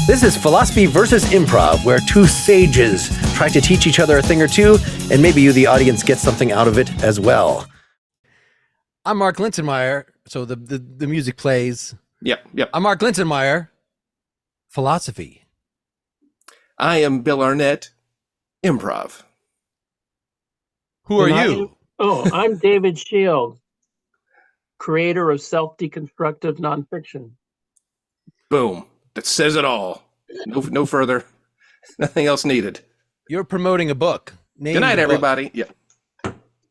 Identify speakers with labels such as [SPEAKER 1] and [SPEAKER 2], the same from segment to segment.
[SPEAKER 1] This is Philosophy versus Improv, where two sages try to teach each other a thing or two, and maybe you, the audience, get something out of it as well. I'm Mark Linsenmeyer, so the music plays.
[SPEAKER 2] Yep.
[SPEAKER 1] I'm Mark Linsenmeyer, philosophy.
[SPEAKER 2] I am Bill Arnett, improv.
[SPEAKER 1] Who are you?
[SPEAKER 3] I'm David Shields, creator of self-deconstructive nonfiction.
[SPEAKER 2] Boom. That says it all. No further. Nothing else needed.
[SPEAKER 1] You're promoting a book.
[SPEAKER 2] Good night, everybody. Yeah.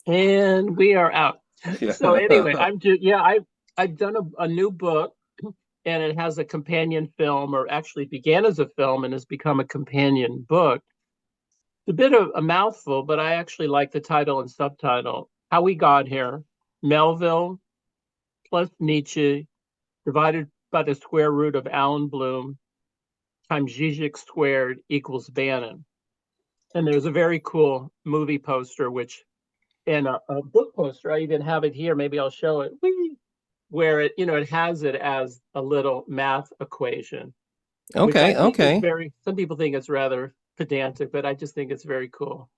[SPEAKER 3] And we are out.
[SPEAKER 2] Yeah.
[SPEAKER 3] So anyway, I've done a new book, and it has a companion film, or actually began as a film and has become a companion book. It's a bit of a mouthful, but I actually like the title and subtitle. How We Got Here: Melville plus Nietzsche divided by the square root of Alan Bloom times Zizek squared equals Bannon. And there's a very cool movie poster, and a book poster. I even have it here. Maybe I'll show it. Where it has it as a little math equation.
[SPEAKER 2] Okay.
[SPEAKER 3] Some people think it's rather pedantic, but I just think it's very cool.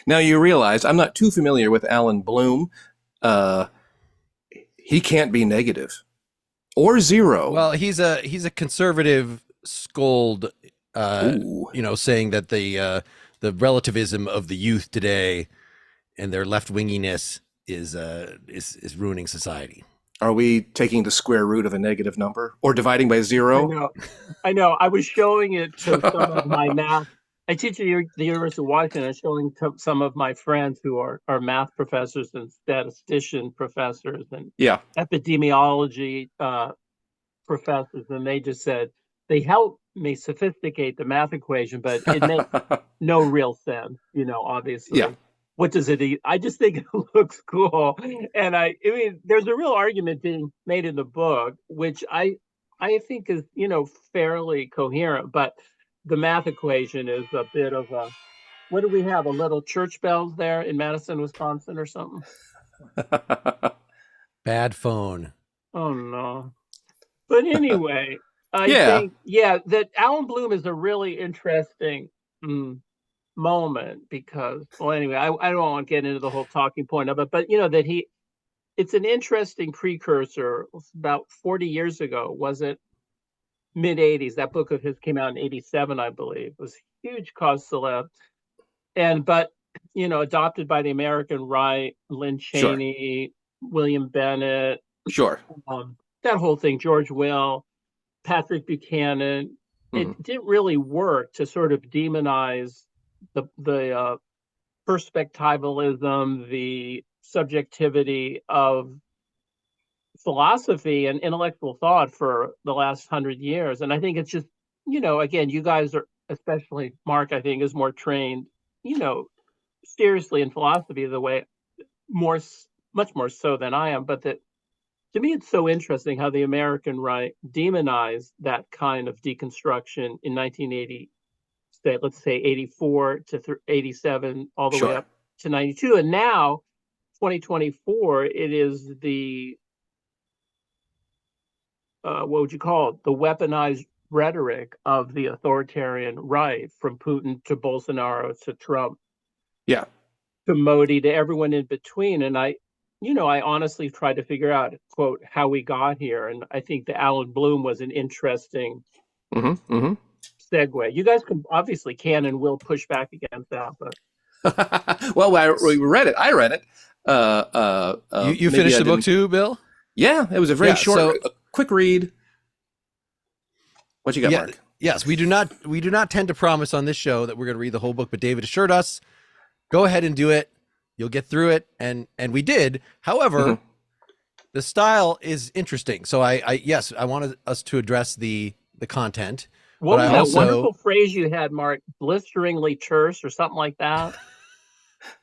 [SPEAKER 2] Now you realize I'm not too familiar with Alan Bloom. He can't be negative or zero.
[SPEAKER 1] Well, he's a conservative scold, saying that the relativism of the youth today and their left-winginess is ruining society.
[SPEAKER 2] Are we taking the square root of a negative number or dividing by zero?
[SPEAKER 3] I know. I was showing it to some of my math. I teach at the University of Washington. I'm showing to some of my friends who are math professors and statistician professors and epidemiology professors, and they just said they helped me sophisticate the math equation, but it makes no real sense, obviously.
[SPEAKER 2] Yeah.
[SPEAKER 3] What does it eat? I just think it looks cool. And I mean, there's a real argument being made in the book, which I think is, fairly coherent, but the math equation is a bit of a, what do we have? A little church bells there in Madison, Wisconsin or something?
[SPEAKER 1] Bad phone.
[SPEAKER 3] Oh, no. But anyway, I think, that Alan Bloom is a really interesting moment because, anyway, I don't want to get into the whole talking point of it, but, that it's an interesting precursor. About 40 years ago, was it? Mid-'80s. That book of his came out in 87, I believe. It was huge cause célèbre. But adopted by the American right, Lynn Cheney, William Bennett.
[SPEAKER 2] Sure.
[SPEAKER 3] That whole thing, George Will, Patrick Buchanan. It didn't really work to sort of demonize the perspectivalism, the subjectivity of philosophy and intellectual thought for the last 100 years. And I think it's just, again, you guys are, especially Mark, I think, is more trained, seriously in philosophy much more so than I am. But that, to me, it's so interesting how the American right demonized that kind of deconstruction in 1980, let's say 84 to 87, all the way up to 92. And now, 2024, it is the what would you call it? The weaponized rhetoric of the authoritarian right, from Putin to Bolsonaro to Trump, to Modi to everyone in between. And I honestly tried to figure out, quote, how we got here. And I think the Alan Bloom was an interesting segue. You guys obviously can and will push back against that, but
[SPEAKER 2] well, we read it. I read it.
[SPEAKER 1] You finished the book too, Bill?
[SPEAKER 2] Yeah, it was a very short. Quick read. What you got, Mark?
[SPEAKER 1] Yes, we do not tend to promise on this show that we're going to read the whole book, but David assured us, go ahead and do it. You'll get through it, and we did. However, the style is interesting. So I wanted us to address the content.
[SPEAKER 3] What was that wonderful phrase you had, Mark? Blisteringly terse or something like that.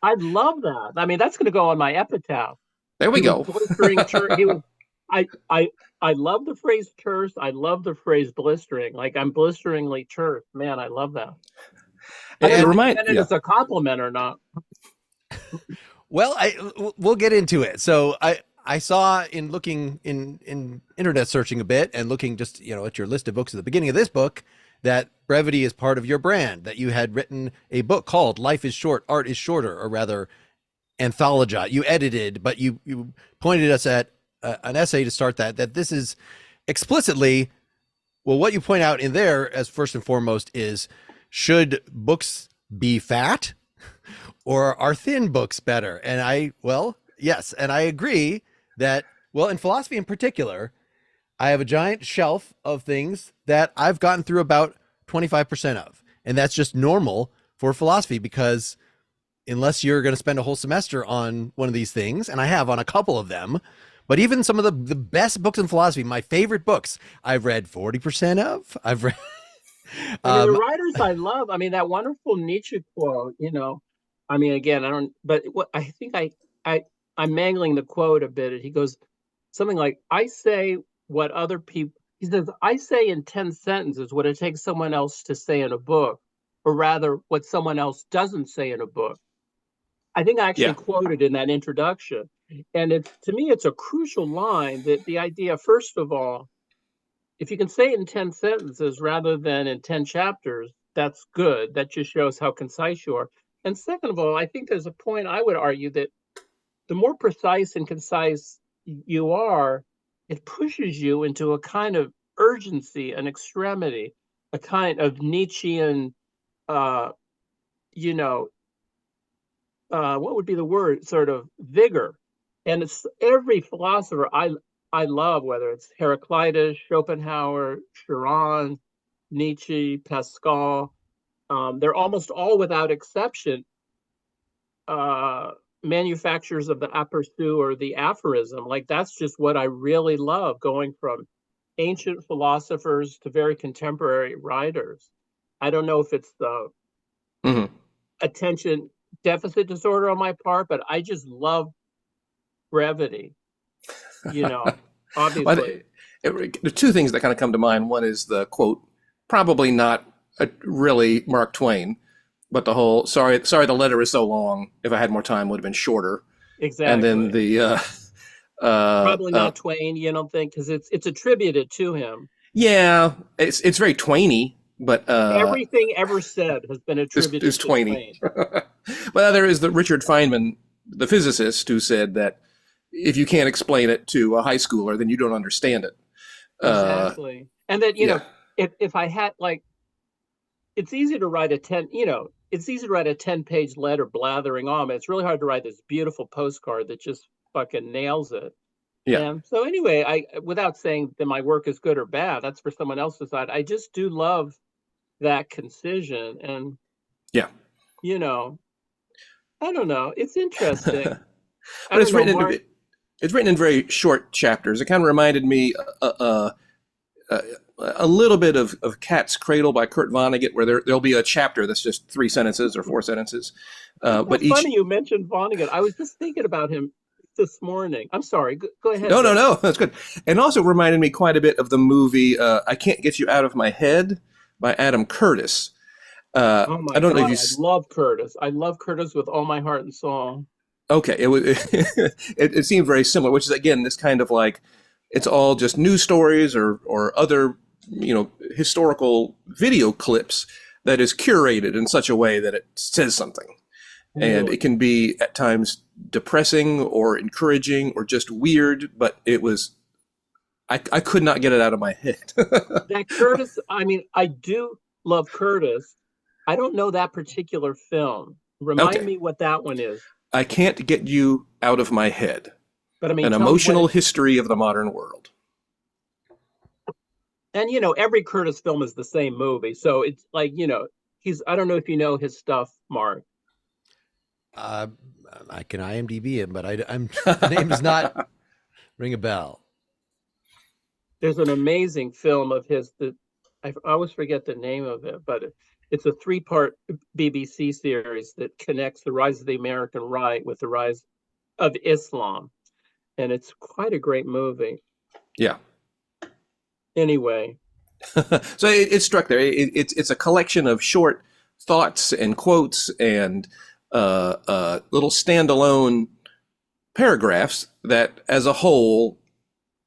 [SPEAKER 3] I'd love that. I mean, that's going to go on my epitaph.
[SPEAKER 2] There we go.
[SPEAKER 3] Blistering terse. I love the phrase terse. I love the phrase blistering. Like, I'm blisteringly terse. Man, I love that. It's a compliment or not.
[SPEAKER 1] Well, we'll get into it. So I saw in looking in internet searching a bit and looking just, at your list of books at the beginning of this book, that brevity is part of your brand, that you had written a book called Life is Short, Art is Shorter, or rather anthology. You edited, but you pointed us at an essay to start that this is explicitly, well, what you point out in there as first and foremost is, should books be fat or are thin books better? And yes. And I agree that, well, in philosophy in particular, I have a giant shelf of things that I've gotten through about 25% of. And that's just normal for philosophy, because unless you're going to spend a whole semester on one of these things, and I have on a couple of them, but even some of the best books in philosophy, my favorite books, I've read 40% of. I've read.
[SPEAKER 3] The writers I love, that wonderful Nietzsche quote, again, I don't, but what I think I'm mangling the quote a bit. He goes something like, I say what other people, he says, I say in 10 sentences what it takes someone else to say in a book, or rather what someone else doesn't say in a book. I think I actually quoted in that introduction. And to me, it's a crucial line, that the idea, first of all, if you can say it in 10 sentences rather than in 10 chapters, that's good. That just shows how concise you are. And second of all, I think there's a point I would argue that the more precise and concise you are, it pushes you into a kind of urgency, an extremity, a kind of Nietzschean, what would be the word? Sort of vigor. And it's every philosopher I love, whether it's Heraclitus, Schopenhauer, Chiron, Nietzsche, Pascal, they're almost all without exception manufacturers of the aperçu or the aphorism. Like, that's just what I really love, going from ancient philosophers to very contemporary writers. I don't know if it's the attention deficit disorder on my part, but I just love brevity, obviously.
[SPEAKER 2] Well, there are two things that kind of come to mind. One is the quote, probably not really Mark Twain, but the whole, sorry, the letter is so long. If I had more time, would have been shorter.
[SPEAKER 3] Exactly.
[SPEAKER 2] And then the
[SPEAKER 3] probably not Twain, you don't think, because it's attributed to him.
[SPEAKER 2] Yeah, it's very Twainy, but
[SPEAKER 3] everything ever said has been attributed to Twain.
[SPEAKER 2] Well, there is the Richard Feynman, the physicist, who said that if you can't explain it to a high schooler, then you don't understand it.
[SPEAKER 3] Exactly. And that, if I had, like, it's easy to write a 10-page letter blathering on, but it's really hard to write this beautiful postcard that just fucking nails it.
[SPEAKER 2] Yeah.
[SPEAKER 3] And so anyway, without saying that my work is good or bad, that's for someone else to decide. I just do love that concision. And, I don't know. It's interesting.
[SPEAKER 2] But it's written in very short chapters. It kind of reminded me a little bit of Cat's Cradle by Kurt Vonnegut, where there'll be a chapter that's just 3 sentences or 4 sentences. But
[SPEAKER 3] funny you mentioned Vonnegut. I was just thinking about him this morning. I'm sorry. Go ahead.
[SPEAKER 2] No, that's good. And also reminded me quite a bit of the movie I Can't Get You Out of My Head by Adam Curtis.
[SPEAKER 3] Oh my God, I love Curtis. I love Curtis with all my heart and soul.
[SPEAKER 2] Okay, it seemed very similar, which is, again, this kind of like, it's all just news stories or other, historical video clips that is curated in such a way that it says something. Really? And it can be at times depressing or encouraging or just weird, but it was, I could not get it out of my head.
[SPEAKER 3] That Curtis, I do love Curtis. I don't know that particular film. Remind me what that one is.
[SPEAKER 2] I Can't Get You Out of My Head. But an emotional history of the modern world.
[SPEAKER 3] And, every Curtis film is the same movie. So it's like, I don't know if you know his stuff, Mark.
[SPEAKER 1] I can IMDb him, but the name does not ring a bell.
[SPEAKER 3] There's an amazing film of his that I always forget the name of it, but it's a 3-part BBC series that connects the rise of the American right with the rise of Islam. And it's quite a great movie.
[SPEAKER 2] Yeah.
[SPEAKER 3] Anyway.
[SPEAKER 2] So it struck there. It's a collection of short thoughts and quotes and little standalone paragraphs that, as a whole,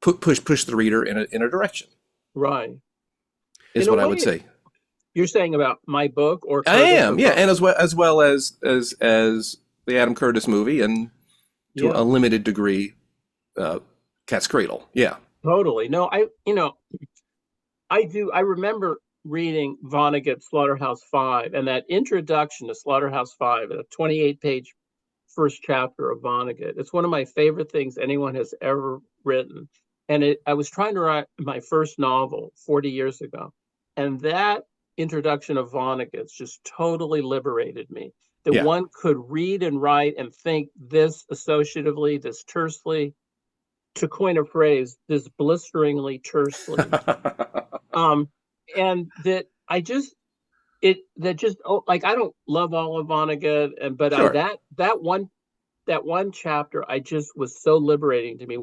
[SPEAKER 2] push the reader in a direction.
[SPEAKER 3] Right.
[SPEAKER 2] Is what I would say.
[SPEAKER 3] You're saying about my book, or
[SPEAKER 2] I am, yeah, and as well as the Adam Curtis movie, and to a limited degree, Cat's Cradle. Yeah.
[SPEAKER 3] Totally. No, I remember reading Vonnegut's Slaughterhouse-Five, and that introduction to Slaughterhouse-Five, a 28-page first chapter of Vonnegut. It's one of my favorite things anyone has ever written. And I was trying to write my first novel 40 years ago, and that introduction of Vonnegut's just totally liberated me. That one could read and write and think this associatively, this tersely, to coin a phrase, this blisteringly tersely. And that I don't love all of Vonnegut, but sure. that one chapter I just was so liberating to me.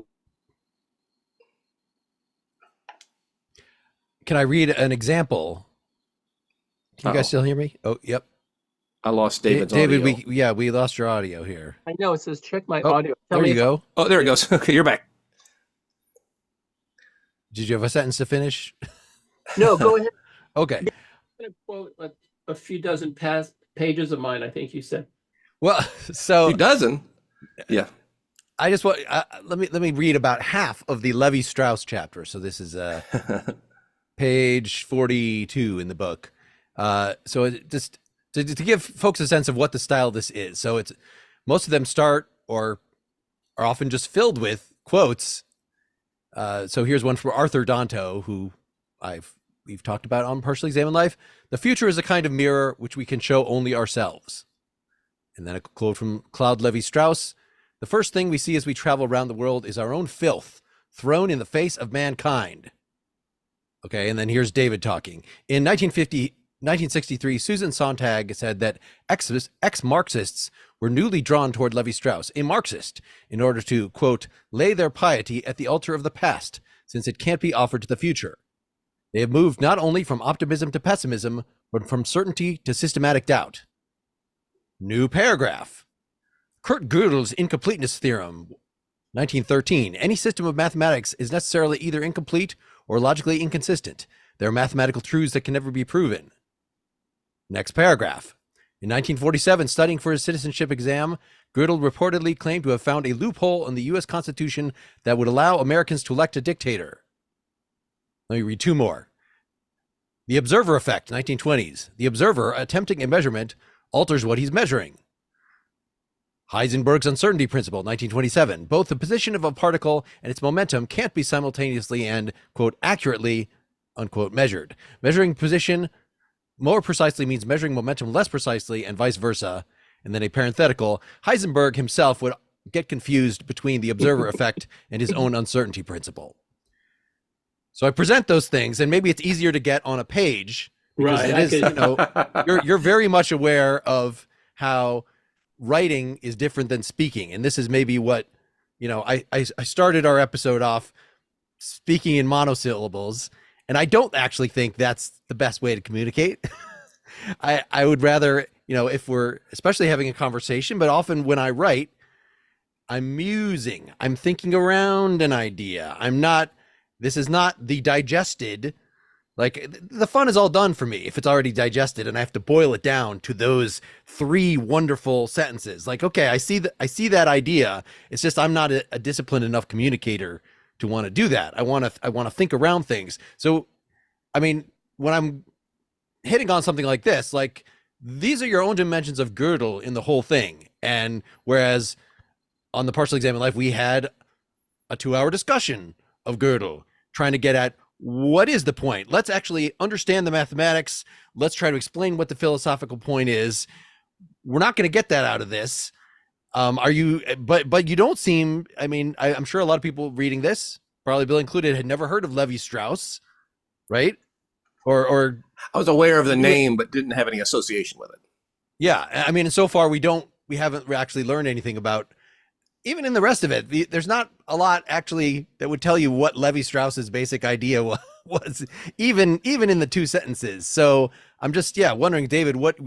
[SPEAKER 1] Can I read an example? Can you guys still hear me? Oh, yep.
[SPEAKER 2] I lost David's audio.
[SPEAKER 1] David, we lost your audio here.
[SPEAKER 3] I know, it says check my audio.
[SPEAKER 1] There you go.
[SPEAKER 2] Oh, there it goes. Okay, you're back.
[SPEAKER 1] Did you have a sentence to finish?
[SPEAKER 3] No, go ahead.
[SPEAKER 1] Okay.
[SPEAKER 3] I'm going to quote a few dozen pages of mine, I think you said.
[SPEAKER 1] Well, so...
[SPEAKER 2] A few dozen? Yeah.
[SPEAKER 1] I just want... let me read about half of the Levi-Strauss chapter. So this is page 42 in the book. So it just... To give folks a sense of what the style this is. So it's... Most of them start or are often just filled with quotes. So here's one from Arthur Danto, who we've talked about on Partially Examined Life. The future is a kind of mirror which we can show only ourselves. And then a quote from Claude Levi-Strauss. The first thing we see as we travel around the world is our own filth thrown in the face of mankind. Okay, and then here's David talking. In 1963, Susan Sontag said that ex-Marxists were newly drawn toward Levi-Strauss, a Marxist, in order to, quote, lay their piety at the altar of the past, since it can't be offered to the future. They have moved not only from optimism to pessimism, but from certainty to systematic doubt. New paragraph. Kurt Gödel's incompleteness theorem, 1913. Any system of mathematics is necessarily either incomplete or logically inconsistent. There are mathematical truths that can never be proven. Next paragraph. In 1947, studying for his citizenship exam, Gödel reportedly claimed to have found a loophole in the U.S. Constitution that would allow Americans to elect a dictator. Let me read two more. The observer effect, 1920s. The observer attempting a measurement alters what he's measuring. Heisenberg's uncertainty principle, 1927. Both the position of a particle and its momentum can't be simultaneously and, quote, accurately, unquote, measured. Measuring position more precisely means measuring momentum less precisely, and vice versa. And then a parenthetical, Heisenberg himself would get confused between the observer effect and his own uncertainty principle. So I present those things, and maybe it's easier to get on a page, because
[SPEAKER 3] right,
[SPEAKER 1] it is, you're very much aware of how writing is different than speaking. And this is maybe what, I started our episode off speaking in monosyllables, and I don't actually think that's the best way to communicate. I would rather, if we're especially having a conversation, but often when I write, I'm musing, I'm thinking around an idea. This is not the digested, like the fun is all done for me if it's already digested and I have to boil it down to those three wonderful sentences. Like, okay, I see that idea. It's just, I'm not a disciplined enough communicator to want to do that. I want to think around things. So, I mean, when I'm hitting on something like this, like these are your own dimensions of Gödel in the whole thing. And whereas on the Partially Examined Life, we had a 2-hour discussion of Gödel trying to get at what is the point. Let's actually understand the mathematics. Let's try to explain what the philosophical point is. We're not going to get that out of this. But you don't seem, I mean, I'm sure a lot of people reading this, probably Bill included, had never heard of Levi-Strauss, right? Or
[SPEAKER 2] I was aware of the name, but didn't have any association with it.
[SPEAKER 1] Yeah. I mean, so far we haven't actually learned anything about, even in the rest of it, there's not a lot actually that would tell you what Levi-Strauss's basic idea was, even in the two sentences. So I'm just, wondering, David, what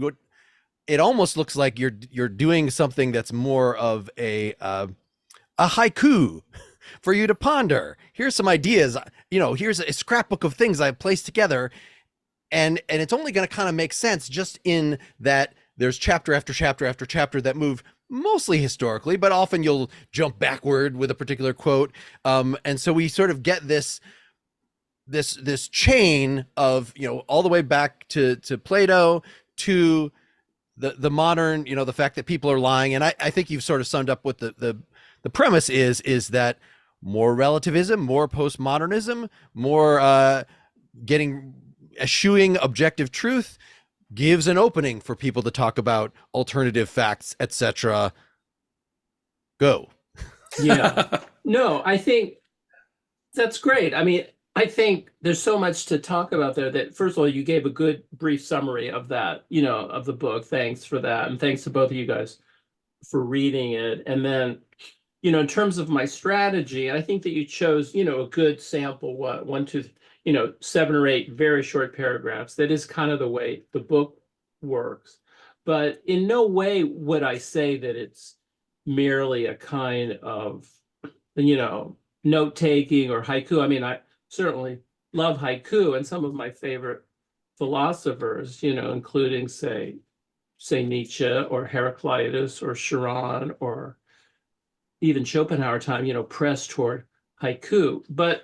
[SPEAKER 1] it almost looks like you're doing something that's more of a a haiku for you to ponder. Here's some ideas. Here's a scrapbook of things I've placed together. And it's only going to kind of make sense just in that there's chapter after chapter after chapter that move mostly historically, but often you'll jump backward with a particular quote. And so we sort of get this chain of, all the way back to Plato, to the modern, the fact that people are lying. And I think you've sort of summed up what the premise is that more relativism, more postmodernism, more eschewing objective truth gives an opening for people to talk about alternative facts, etc. Go.
[SPEAKER 3] Yeah. No, I think that's great. I mean, I think there's so much to talk about there that, first of all, you gave a good brief summary of that, of the book. Thanks for that. And thanks to both of you guys for reading it. And then, in terms of my strategy, I think that you chose, a good sample, one, two, 7 or 8 very short paragraphs. That is kind of the way the book works. But in no way would I say that it's merely a kind of, note-taking or haiku. I mean, I certainly love haiku, and some of my favorite philosophers, including, say Nietzsche or Heraclitus or Sharon or even Schopenhauer time, pressed toward haiku. But,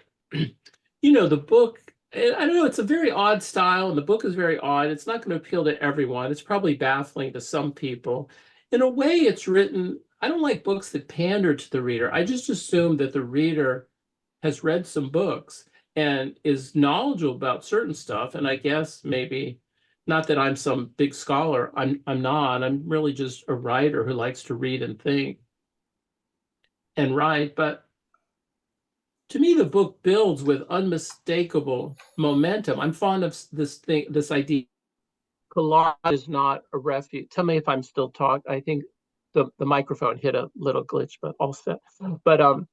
[SPEAKER 3] the book, I don't know, it's a very odd style, and the book is very odd. It's not going to appeal to everyone. It's probably baffling to some people. In a way, it's written, I don't like books that pander to the reader. I just assume that the reader has read some books and is knowledgeable about certain stuff. And I guess maybe, not that I'm some big scholar, I'm not. I'm really just a writer who likes to read and think and write. But to me, the book builds with unmistakable momentum. I'm fond of this idea. Collage is not a refuge. Tell me if I'm still talking. I think the microphone hit a little glitch, but all set. But I'm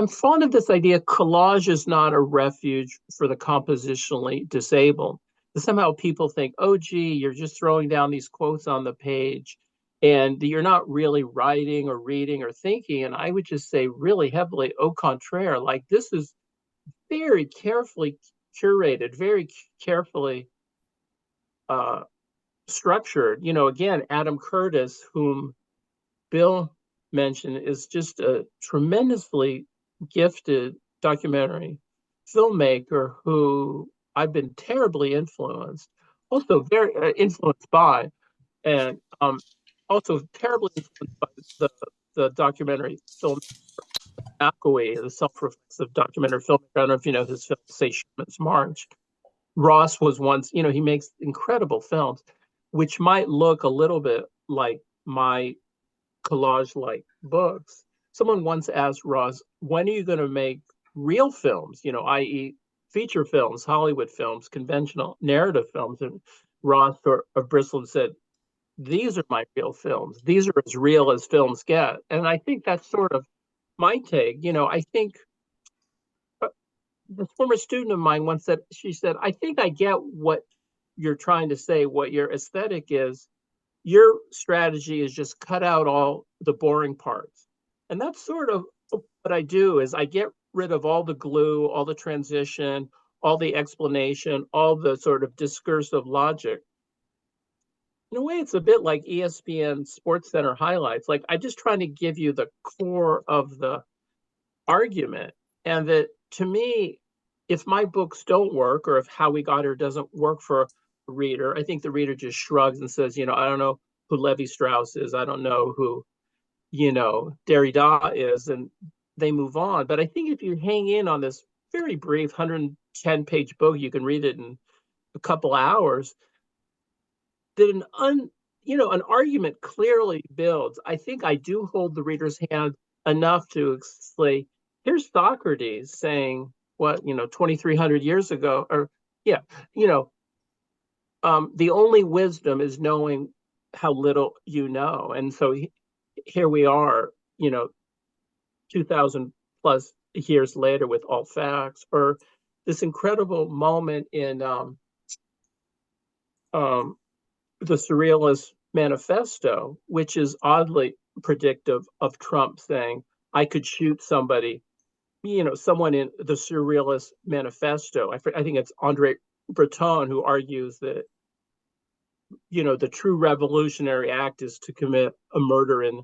[SPEAKER 3] fond of this idea. Collage is not a refuge for the compositionally disabled. Somehow people think, oh, gee, you're just throwing down these quotes on the page and you're not really writing or reading or thinking. And I would just say really heavily, au contraire, like this is very carefully curated, very carefully structured. Again, Adam Curtis, whom Bill mentioned, is just a tremendously gifted documentary filmmaker who I've been terribly influenced, also very influenced by, and also terribly influenced by the documentary film McAwee, the self-reflexive documentary filmmaker. I don't know if you know his film, say, Sherman's March. Ross was once, he makes incredible films, which might look a little bit like my collage-like books. Someone once asked Ross, when are you going to make real films, i.e. feature films, Hollywood films, conventional narrative films? And Ross or Bristled said, these are my real films. These are as real as films get. And I think that's sort of my take. I think this former student of mine once said, she said, I think I get what you're trying to say, what your aesthetic is. Your strategy is just cut out all the boring parts. And that's sort of what I do, is I get rid of all the glue, all the transition, all the explanation, all the sort of discursive logic. In a way, it's a bit like ESPN Sports Center highlights. Like, I'm just trying to give you the core of the argument. And that, to me, if my books don't work, or if How We Got Here doesn't work for a reader, I think the reader just shrugs and says, I don't know who Levi Strauss is. I don't know who, Derrida is, and they move on. But I think if you hang in on this very brief 110-page book, you can read it in a couple hours, that an argument clearly builds. I think I do hold the reader's hand enough to say, here's Socrates saying what, 2,300 years ago, or yeah, the only wisdom is knowing how little you know. And so here we are, 2,000 plus years later with all facts, or this incredible moment in the Surrealist Manifesto, which is oddly predictive of Trump saying, I could shoot somebody, someone in the Surrealist Manifesto. I think it's Andre Breton who argues that, the true revolutionary act is to commit a murder in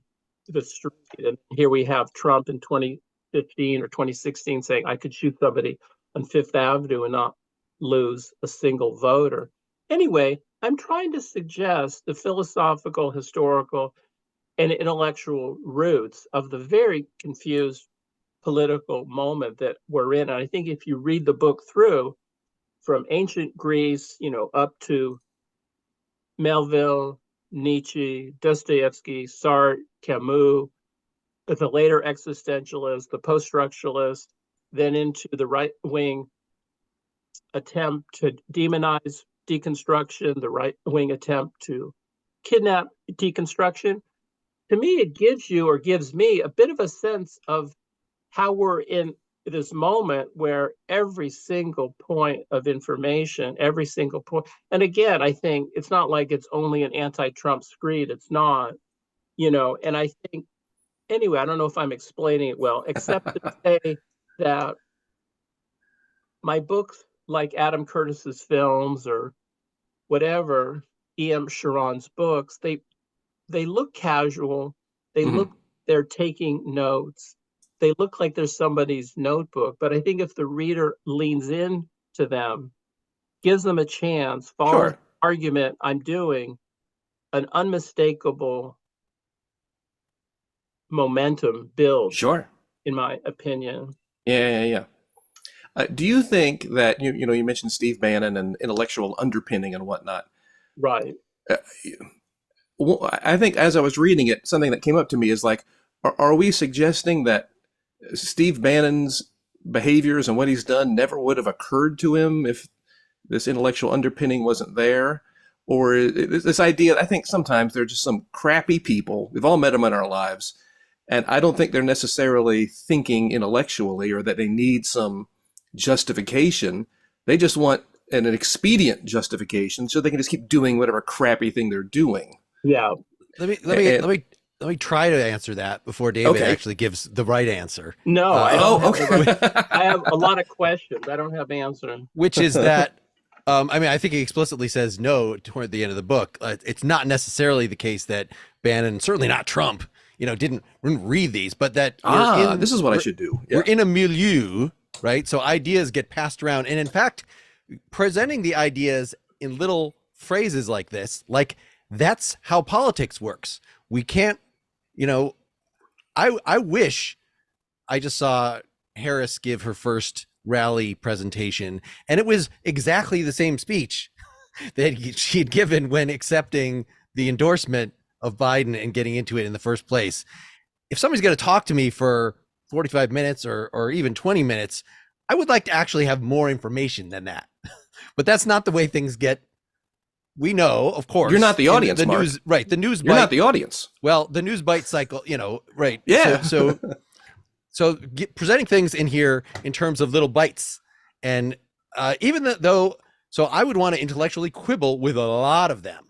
[SPEAKER 3] the street. And here we have Trump in 2015 or 2016 saying, I could shoot somebody on Fifth Avenue and not lose a single voter. Anyway, I'm trying to suggest the philosophical, historical, and intellectual roots of the very confused political moment that we're in. And I think if you read the book through, from ancient Greece, up to Melville, Nietzsche, Dostoevsky, Sartre, Camus, the later existentialists, the post-structuralists, then into the right-wing attempt to demonize deconstruction, the right-wing attempt to kidnap deconstruction. To me, it gives me a bit of a sense of how we're in this moment where every single point of information, every single point, and again, I think it's not like it's only an anti-Trump screed. It's not, and I think, anyway, I don't know if I'm explaining it well, except to say that my books, like Adam Curtis's films or whatever, E.M. Sharon's books, they look casual. They look, they're taking notes. They look like there's somebody's notebook. But I think if the reader leans into them, gives them a chance, follows the argument I'm doing, an unmistakable momentum builds.
[SPEAKER 2] Sure.
[SPEAKER 3] In my opinion.
[SPEAKER 2] Yeah. Do you think that, you mentioned Steve Bannon and intellectual underpinning and whatnot?
[SPEAKER 3] Right.
[SPEAKER 2] I think as I was reading it, something that came up to me is like, are we suggesting that Steve Bannon's behaviors and what he's done never would have occurred to him if this intellectual underpinning wasn't there? Or this idea, I think sometimes they're just some crappy people. We've all met them in our lives. And I don't think they're necessarily thinking intellectually or that they need some justification. They just want an expedient justification so they can just keep doing whatever crappy thing they're doing.
[SPEAKER 3] Yeah.
[SPEAKER 1] Let me try to answer that before David actually gives the right answer.
[SPEAKER 3] No, I
[SPEAKER 2] I
[SPEAKER 3] have a lot of questions. I don't have answers.
[SPEAKER 1] Which is that, I think he explicitly says no toward the end of the book. It's not necessarily the case that Bannon, certainly not Trump, didn't read these, but that
[SPEAKER 2] this is what I should do. Yeah.
[SPEAKER 1] We're in a milieu, right? So ideas get passed around. And in fact, presenting the ideas in little phrases like this, like that's how politics works. We can't, I wish I just saw Harris give her first rally presentation and it was exactly the same speech that she had given when accepting the endorsement of Biden and getting into it in the first place. If somebody's going to talk to me for 45 minutes or even 20 minutes, I would like to actually have more information than that. But that's not the way things get. We know, of course.
[SPEAKER 2] You're not the audience,
[SPEAKER 1] the
[SPEAKER 2] Mark.
[SPEAKER 1] news, right? The news.
[SPEAKER 2] You're not the audience.
[SPEAKER 1] Well, the news bite cycle, right?
[SPEAKER 2] Yeah.
[SPEAKER 1] So presenting things in here in terms of little bites, and even though, so I would want to intellectually quibble with a lot of them.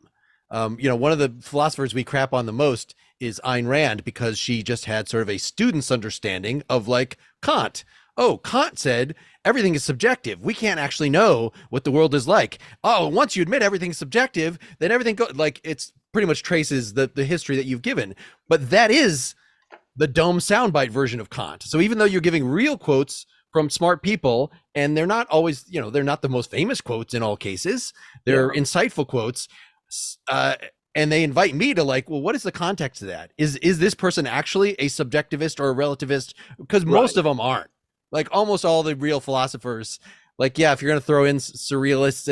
[SPEAKER 1] One of the philosophers we crap on the most is Ayn Rand because she just had sort of a student's understanding of like Kant. Oh, Kant said everything is subjective. We can't actually know what the world is like. Oh, once you admit everything's subjective, then everything like it's pretty much traces the history that you've given. But that is the dome soundbite version of Kant. So even though you're giving real quotes from smart people, and they're not always, they're not the most famous quotes in all cases, they're insightful quotes. And they invite me to like, well, what is the context of that? Is this person actually a subjectivist or a relativist? Because most of them aren't. Like almost all the real philosophers, like, yeah, if you're going to throw in surrealists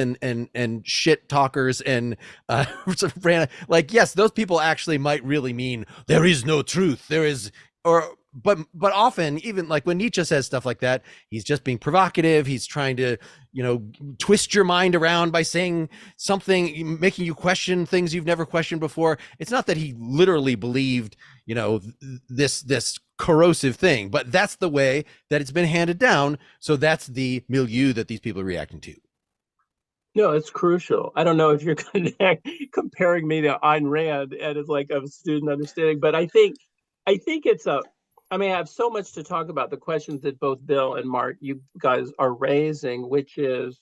[SPEAKER 1] and shit talkers and like, yes, those people actually might really mean there is no truth. There is, but often even like when Nietzsche says stuff like that, he's just being provocative. He's trying to, twist your mind around by saying something, making you question things you've never questioned before. It's not that he literally believed, this corrosive thing, but that's the way that it's been handed down. So that's the milieu that these people are reacting to.
[SPEAKER 3] No, it's crucial. I don't know if you're comparing me to Ayn Rand and it's like a student understanding, but I think it's I mean, I have so much to talk about, the questions that both Bill and Mark, you guys are raising, which is,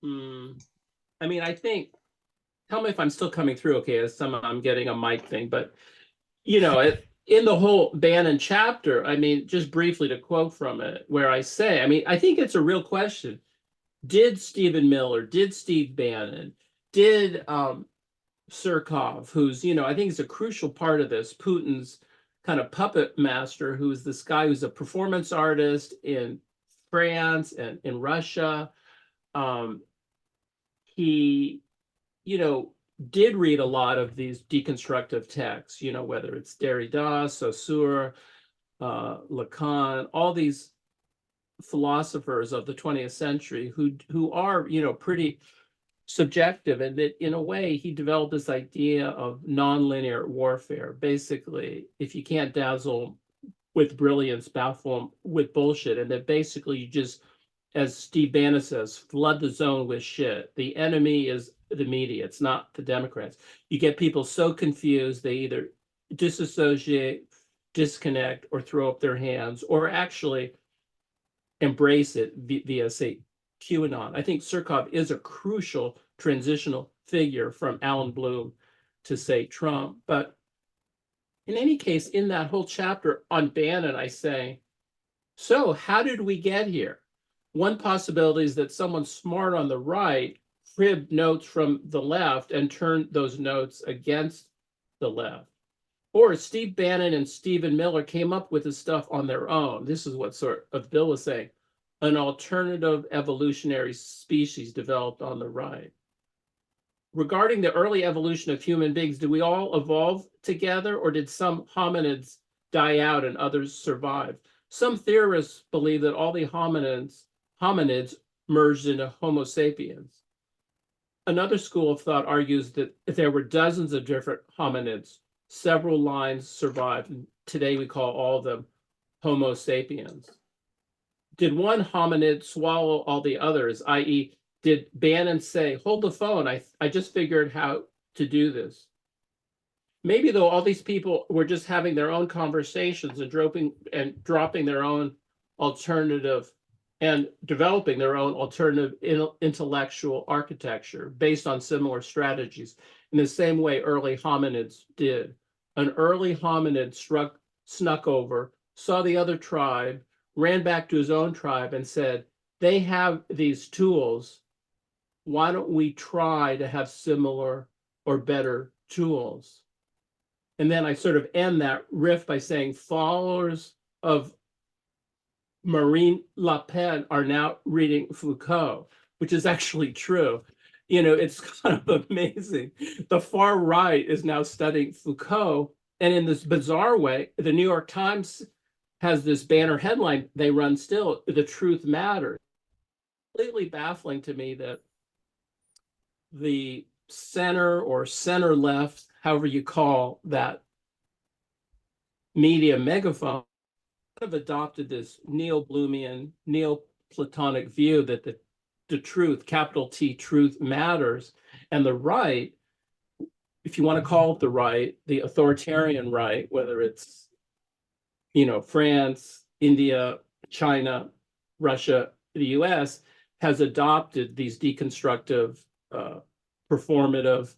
[SPEAKER 3] I mean, I think, tell me if I'm still coming through, okay, as I'm getting a mic thing, but, in the whole Bannon chapter, I mean, just briefly to quote from it, where I say, I mean, I think it's a real question. Did Stephen Miller, did Steve Bannon, did Surkov, who's, I think is a crucial part of this, Putin's kind of puppet master, who's this guy who's a performance artist in France and in Russia. He, did read a lot of these deconstructive texts, whether it's Derrida, Saussure, Lacan, all these philosophers of the 20th century who are, pretty subjective, and that in a way he developed this idea of nonlinear warfare. Basically, if you can't dazzle with brilliance, baffle them with bullshit, and that basically you just, as Steve Bannon says, flood the zone with shit. The enemy is the media, it's not the Democrats. You get people so confused they either disassociate, disconnect, or throw up their hands, or actually embrace it via, say, QAnon. I think Surkov is a crucial transitional figure from Alan Bloom to, say, Trump. But in any case, in that whole chapter on Bannon, I say, so how did we get here? One possibility is that someone smart on the right cribbed notes from the left and turned those notes against the left. Or Steve Bannon and Stephen Miller came up with this stuff on their own. This is what sort of Bill was saying. An alternative evolutionary species developed on the right. Regarding the early evolution of human beings, did we all evolve together, or did some hominids die out and others survive? Some theorists believe that all the hominids merged into Homo sapiens. Another school of thought argues that there were dozens of different hominids. Several lines survived, and today we call all of them Homo sapiens. Did one hominid swallow all the others, i.e., did Bannon say, hold the phone, I just figured how to do this? Maybe, though, all these people were just having their own conversations and dropping their own alternative and developing their own alternative intellectual architecture based on similar strategies, in the same way early hominids did. An early hominid snuck over, saw the other tribe, ran back to his own tribe and said, they have these tools. Why don't we try to have similar or better tools? And then I sort of end that riff by saying followers of Marine Le Pen are now reading Foucault, which is actually true. It's kind of amazing. The far right is now studying Foucault. And in this bizarre way, the New York Times has this banner headline they run still, "The Truth Matters." Completely baffling to me that the center or center left, however you call that media megaphone, have adopted this neo-Bloomian, neo-Platonic view that the truth, capital T, truth matters. And the right, if you want to call it the right, the authoritarian right, whether it's, France, India, China, Russia, the US, has adopted these deconstructive, performative,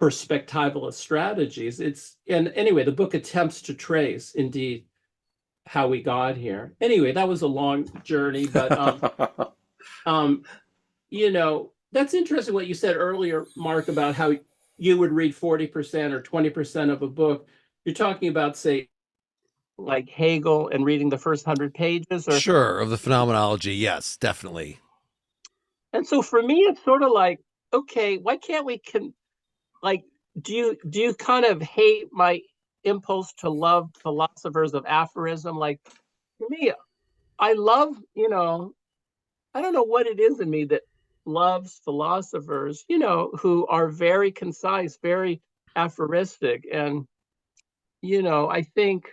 [SPEAKER 3] perspectivalist strategies. And anyway, the book attempts to trace, indeed, how we got here. Anyway, that was a long journey, but that's interesting what you said earlier, Mark, about how you would read 40% or 20% of a book. You're talking about, say, like Hegel and reading the first 100 pages, or
[SPEAKER 1] Sure, of the phenomenology. Yes, definitely.
[SPEAKER 3] And so for me, it's sort of like, okay, why can't we do you kind of hate my impulse to love philosophers of aphorism? Like, for me, I love, I don't know what it is in me that loves philosophers, who are very concise, very aphoristic. And, I think,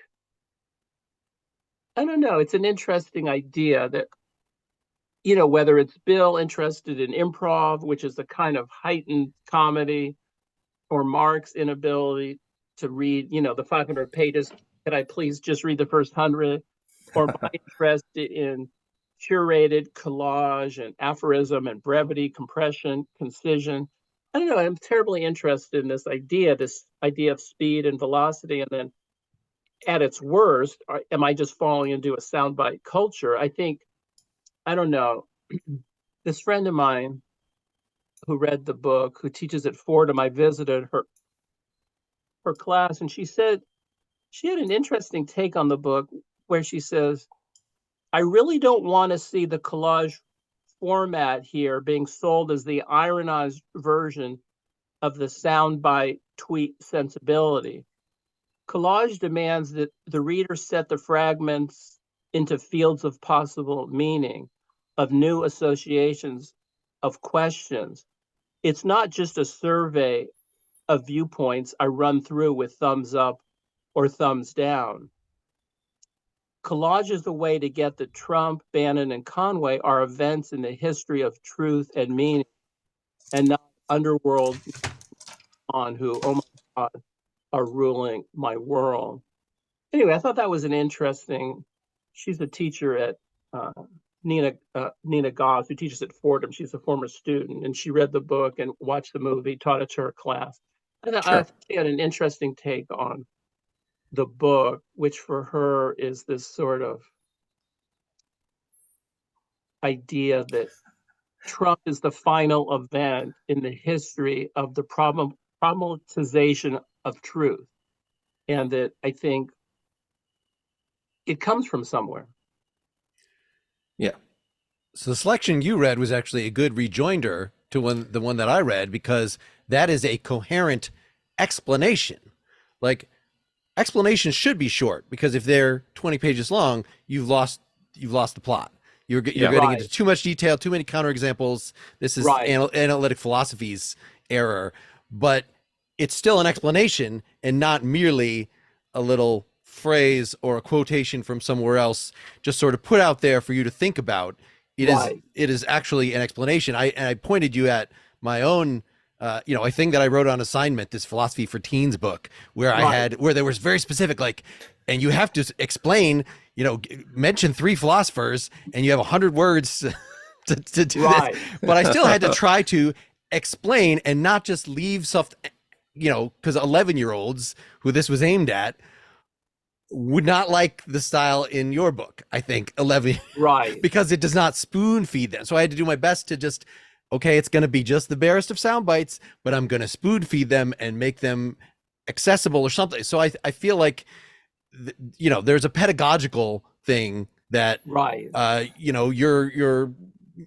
[SPEAKER 3] I don't know, it's an interesting idea that, whether it's Bill interested in improv, which is a kind of heightened comedy, or Mark's inability to read, the 500 pages Could I please just read the first 100? Or my interest in curated collage and aphorism and brevity, compression, concision. I don't know. I'm terribly interested in this idea of speed and velocity. And then at its worst, am I just falling into a soundbite culture? I think, I don't know. This friend of mine who read the book, who teaches at Fordham, I visited her class, and she said she had an interesting take on the book where she says, I really don't want to see the collage format here being sold as the ironized version of the soundbite tweet sensibility. Collage demands that the reader set the fragments into fields of possible meaning, of new associations, of questions. It's not just a survey of viewpoints I run through with thumbs up or thumbs down. Collage is a way to get that Trump, Bannon, and Conway are events in the history of truth and meaning, and not underworld on who, oh my God, are ruling my world. Anyway, I thought that was an interesting. She's a teacher at Nina Goss, who teaches at Fordham. She's a former student, and she read the book and watched the movie, taught it to her class. I thought she had an interesting take on the book, which for her is this sort of idea that Trump is the final event in the history of the problematization of truth. And that I think it comes from somewhere.
[SPEAKER 2] Yeah.
[SPEAKER 1] So the selection you read was actually a good rejoinder to the one that I read, because that is a coherent explanation. Like, explanations should be short, because if they're 20 pages long, you've lost the plot. You're getting into too much detail, too many counterexamples. This is analytic philosophy's error, but it's still an explanation and not merely a little phrase or a quotation from somewhere else, just sort of put out there for you to think about. It is actually an explanation. I pointed you at my own, a thing that I wrote on assignment, this Philosophy for Teens book, where where there was very specific, like, and you have to explain, mention 3 philosophers, and you have 100 words to do this. But I still had to try to explain and not just leave stuff, because 11-year-olds who this was aimed at would not like the style in your book, I think, 11, because it does not spoon feed them. So I had to do my best to just, okay, it's going to be just the barest of sound bites, but I'm going to spoon feed them and make them accessible or something. So I feel like, there's a pedagogical thing that, you're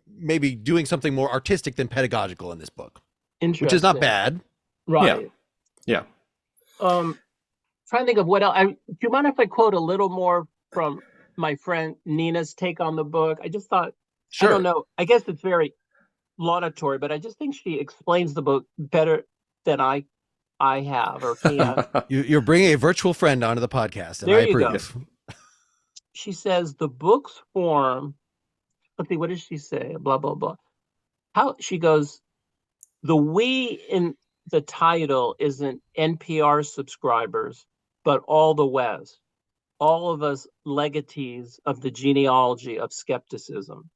[SPEAKER 1] maybe doing something more artistic than pedagogical in this book, which is not bad.
[SPEAKER 2] Yeah.
[SPEAKER 3] Trying to think of what else. Do you mind if I quote a little more from my friend Nina's take on the book? I just thought, I don't know, I guess it's very laudatory, but I just think she explains the book better than I have or can.
[SPEAKER 1] You're bringing a virtual friend onto the podcast, and I approve.
[SPEAKER 3] She says the book's form, let's see, what does she say? Blah, blah, blah. How she goes, the we in the title isn't NPR subscribers, but all the West, all of us legatees of the genealogy of skepticism.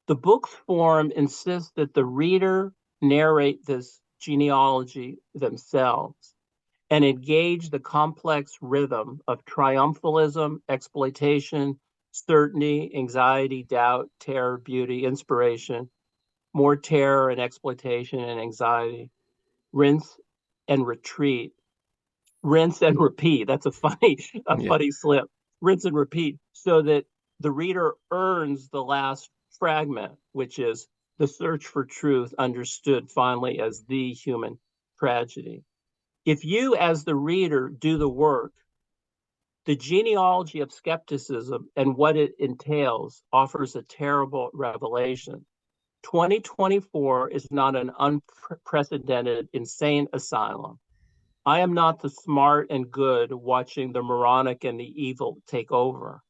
[SPEAKER 3] The book's form insists that the reader narrate this genealogy themselves and engage the complex rhythm of triumphalism, exploitation, certainty, anxiety, doubt, terror, beauty, inspiration, more terror and exploitation and anxiety, rinse and retreat, rinse and repeat. That's a funny slip. Rinse and repeat, so that the reader earns the last fragment, which is the search for truth understood finally as the human tragedy. If you, as the reader, do the work, the genealogy of skepticism and what it entails offers a terrible revelation. 2024 is not an unprecedented insane asylum. I am not the smart and good watching the moronic and the evil take over.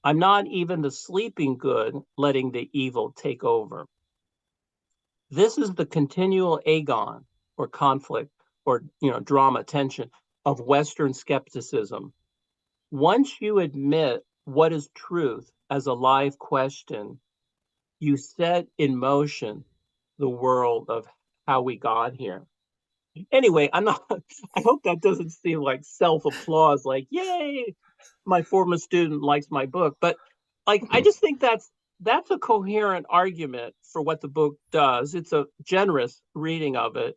[SPEAKER 3] I'm not even the sleeping good letting the evil take over. This is the continual agon or conflict or drama tension of Western skepticism, Once you admit what is truth as a live question, you set in motion the world of how we got here. Anyway, I'm not, I hope that doesn't seem like self-applause, like, yay, my former student likes my book. But like, I just think that's a coherent argument for what the book does. It's a generous reading of it.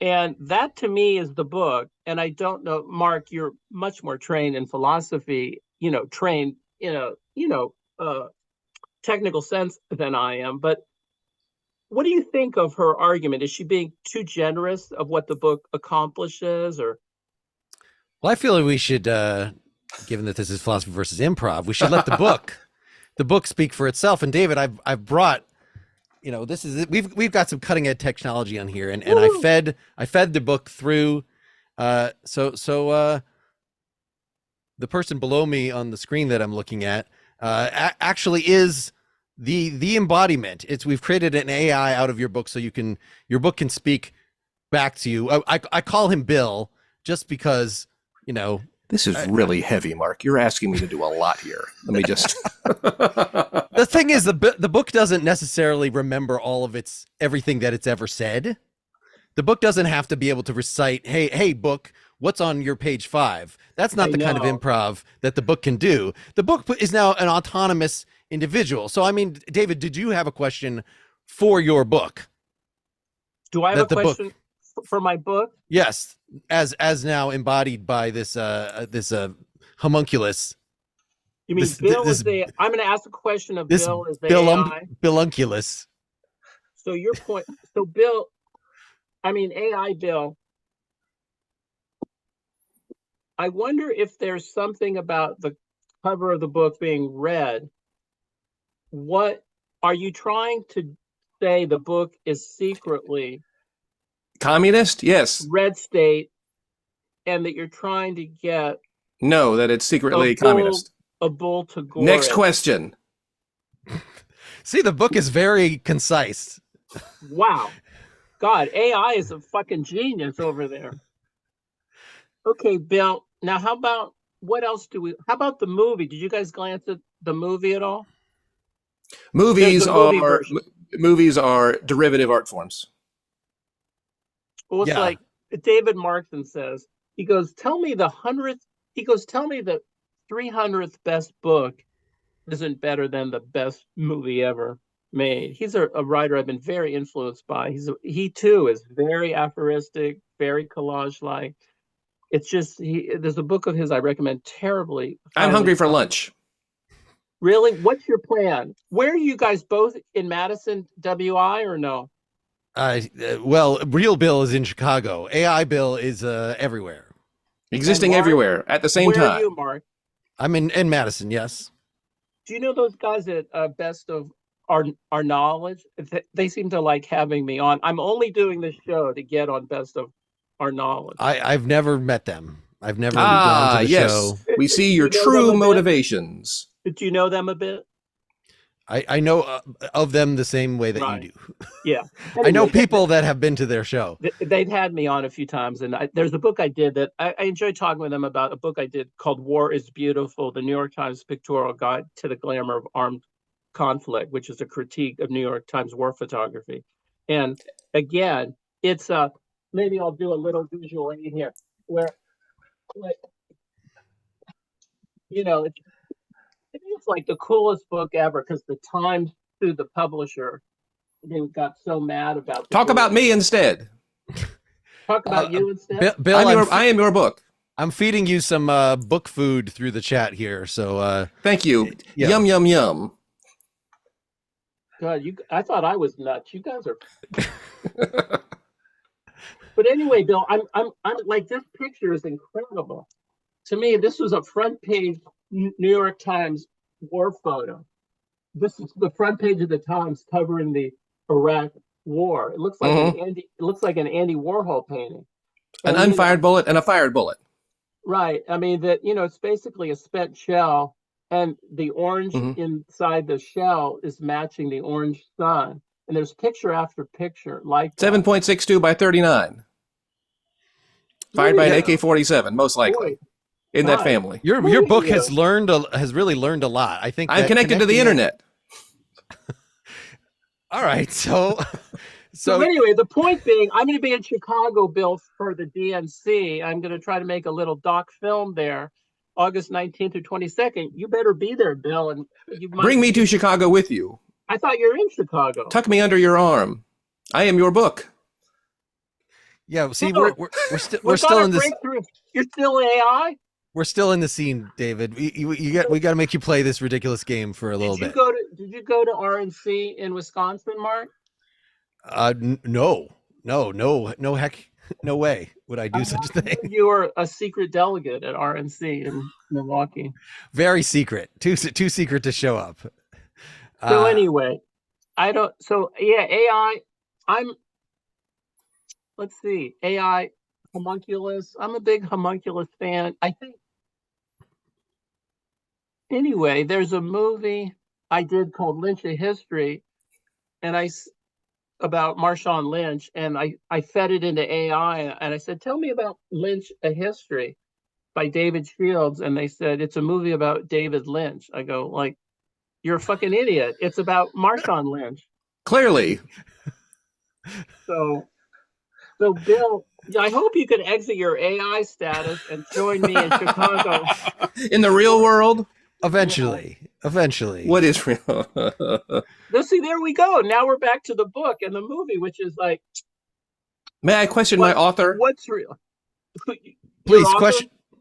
[SPEAKER 3] And that to me is the book. And I don't know, Mark, you're much more trained in philosophy, trained in a technical sense than I am. But what do you think of her argument? Is she being too generous of what the book accomplishes, or?
[SPEAKER 1] Well, I feel like we should, given that this is philosophy versus improv, we should let the book speak for itself. And David, I've brought, this is we've got some cutting edge technology on here, and I fed the book through. So the person below me on the screen that I'm looking at actually is the embodiment. We've created an AI out of your book, so your book can speak back to you. I call him Bill just because,
[SPEAKER 2] This is really heavy, Mark. You're asking me to do a lot here. Let me just.
[SPEAKER 1] The thing is, the book doesn't necessarily remember everything that it's ever said. The book doesn't have to be able to recite, hey, book, what's on your page 5? That's not the kind of improv that the book can do. The book is now an autonomous individual. So, I mean, David, did you have a question for your book?
[SPEAKER 3] Do I have a question for my book?
[SPEAKER 1] Yes, as now embodied by this homunculus.
[SPEAKER 3] You mean Bill is I'm going to ask a question of Bill as the AI?
[SPEAKER 1] Billunculus.
[SPEAKER 3] So your point, so Bill, AI Bill, I wonder if there's something about the cover of the book being red. What are you trying to say? The book is secretly
[SPEAKER 2] communist? Yes.
[SPEAKER 3] Red state, and that you're trying to get
[SPEAKER 2] that it's secretly communist.
[SPEAKER 3] A bull to gore.
[SPEAKER 2] Next question.
[SPEAKER 1] See, the book is very concise.
[SPEAKER 3] Wow. God, AI is a fucking genius over there. Okay, Bill. Now, how about the movie? Did you guys glance at the movie at all?
[SPEAKER 2] Movies are derivative art forms.
[SPEAKER 3] Well, it's like David Markson says, he goes, tell me the 300th best book isn't better than the best movie ever made. He's a writer I've been very influenced by. He too is very aphoristic, very collage-like. It's just, there's a book of his I recommend terribly.
[SPEAKER 2] I'm hungry for lunch.
[SPEAKER 3] Really? What's your plan? Where are you guys both in Madison, WI, or no?
[SPEAKER 1] Well, real Bill is in Chicago. AI Bill is everywhere.
[SPEAKER 2] Existing everywhere at the same time.
[SPEAKER 3] Where are you, Mark?
[SPEAKER 1] I'm in Madison, yes.
[SPEAKER 3] Do you know those guys at Best of Our Knowledge? They seem to like having me on. I'm only doing this show to get on Best of Our Knowledge.
[SPEAKER 1] I've never met them. I've never gone to the show.
[SPEAKER 2] We see your true motivations.
[SPEAKER 3] Did you know them a bit?
[SPEAKER 1] I know of them the same way that you do.
[SPEAKER 3] Yeah.
[SPEAKER 1] Anyway, I know people that have been to their show.
[SPEAKER 3] They've had me on a few times. And there's a book I did that I enjoyed talking with them about, a book I did called War is Beautiful, the New York Times Pictorial Guide to the Glamour of Armed Conflict, which is a critique of New York Times war photography. And again, it's maybe I'll do a little visual aid here where, it's like the coolest book ever because the Times sued the publisher. They got so mad about.
[SPEAKER 2] Talk about me instead.
[SPEAKER 3] Talk about you instead.
[SPEAKER 1] Bill,
[SPEAKER 2] I am your book.
[SPEAKER 1] I'm feeding you some book food through the chat here. So
[SPEAKER 2] thank you. Yum yum yum.
[SPEAKER 3] God, I thought I was nuts. You guys are. But anyway, Bill, I'm like, this picture is incredible. To me, this was a front page New York Times war photo. This is the front page of the Times covering the Iraq war. It looks like an Andy Warhol painting.
[SPEAKER 2] An unfired bullet and a fired bullet.
[SPEAKER 3] Right. I mean, it's basically a spent shell, and the orange inside the shell is matching the orange sun. And there's picture after picture like
[SPEAKER 2] 7.62 by 39. Fired by an AK-47, most likely.
[SPEAKER 3] Boy,
[SPEAKER 2] in that
[SPEAKER 3] God,
[SPEAKER 2] family.
[SPEAKER 1] Your book
[SPEAKER 3] you.
[SPEAKER 1] has really learned a lot. I think
[SPEAKER 2] I'm
[SPEAKER 1] that
[SPEAKER 2] connected to the
[SPEAKER 1] connecting it-
[SPEAKER 2] internet.
[SPEAKER 1] All right, so
[SPEAKER 3] So anyway, the point being, I'm going to be in Chicago, Bill, for the DNC. I'm going to try to make a little doc film there, August 19th through 22nd. You better be there, Bill. And you might
[SPEAKER 2] Bring me to Chicago with you.
[SPEAKER 3] I thought you're in Chicago.
[SPEAKER 2] Tuck me under your arm. I am your book.
[SPEAKER 1] yeah, see,
[SPEAKER 3] No,
[SPEAKER 1] we're still in this.
[SPEAKER 3] breakthrough. You're still in AI.
[SPEAKER 1] We're still in the scene, David. We got to make you play this ridiculous game for a little bit.
[SPEAKER 3] Did you go to RNC in Wisconsin, Mark?
[SPEAKER 1] No, heck, no way would I do such a thing.
[SPEAKER 3] You were a secret delegate at RNC in Milwaukee.
[SPEAKER 1] Very secret, too secret to show up.
[SPEAKER 3] So anyway, AI. Let's see, AI homunculus. I'm a big homunculus fan. I think. Anyway, there's a movie I did called Lynch a History, and about Marshawn Lynch, and I fed it into AI, and I said, tell me about Lynch a History by David Shields, and they said, it's a movie about David Lynch. I go, like, you're a fucking idiot. It's about Marshawn Lynch.
[SPEAKER 2] Clearly.
[SPEAKER 3] So Bill, I hope you can exit your AI status and join me in Chicago.
[SPEAKER 2] In the real world?
[SPEAKER 1] Eventually.
[SPEAKER 2] What is real?
[SPEAKER 3] See, there we go. Now we're back to the book and the movie, which is like.
[SPEAKER 2] May I question my author?
[SPEAKER 3] What's real?
[SPEAKER 1] Please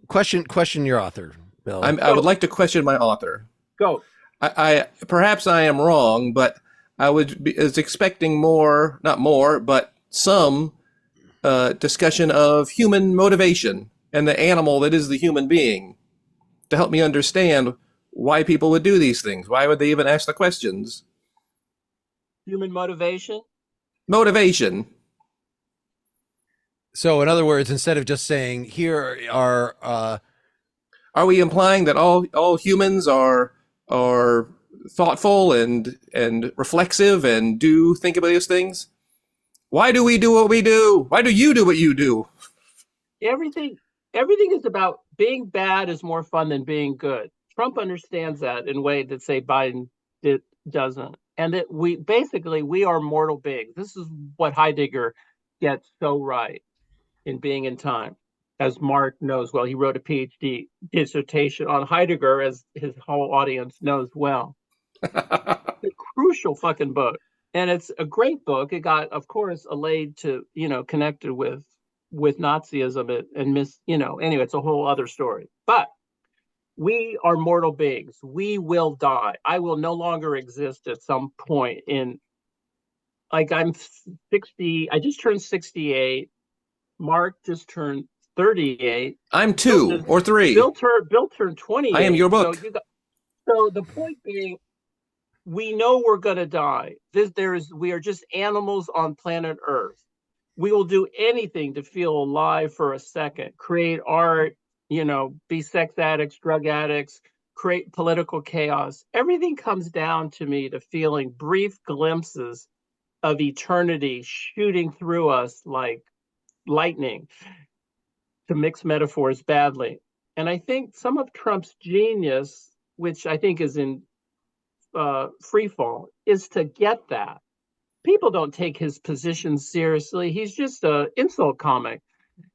[SPEAKER 1] question your author, Bill.
[SPEAKER 2] I would like to question my author.
[SPEAKER 3] Go.
[SPEAKER 2] I perhaps I am wrong, but I was expecting but some discussion of human motivation and the animal that is the human being to help me understand why people would do these things. Why would they even ask the questions?
[SPEAKER 3] Human motivation?
[SPEAKER 2] Motivation.
[SPEAKER 1] So in other words, instead of just saying, here are
[SPEAKER 2] we implying that all humans are thoughtful and reflexive and do think about these things? Why do we do what we do? Why do you do what you do?
[SPEAKER 3] Everything is about being bad is more fun than being good. Trump understands that in a way that, say, Biden doesn't. And that we are mortal beings. This is what Heidegger gets so right in Being in Time. As Mark knows well, he wrote a PhD dissertation on Heidegger, as his whole audience knows well. It's a crucial fucking book. And it's a great book. It got, of course, allayed to, connected with Nazism anyway, it's a whole other story. But we are mortal beings. We will die. I will no longer exist at some point I'm 60. I just turned 68. Mark just turned 38.
[SPEAKER 2] I'm 2 or 3.
[SPEAKER 3] Bill turned 28.
[SPEAKER 2] I am your book.
[SPEAKER 3] So the point being, we know we're going to die. We are just animals on planet Earth. We will do anything to feel alive for a second, create art, be sex addicts, drug addicts, create political chaos. Everything comes down to me to feeling brief glimpses of eternity shooting through us like lightning, to mix metaphors badly. And I think some of Trump's genius, which I think is in free fall, is to get that. People don't take his position seriously. He's just an insult comic.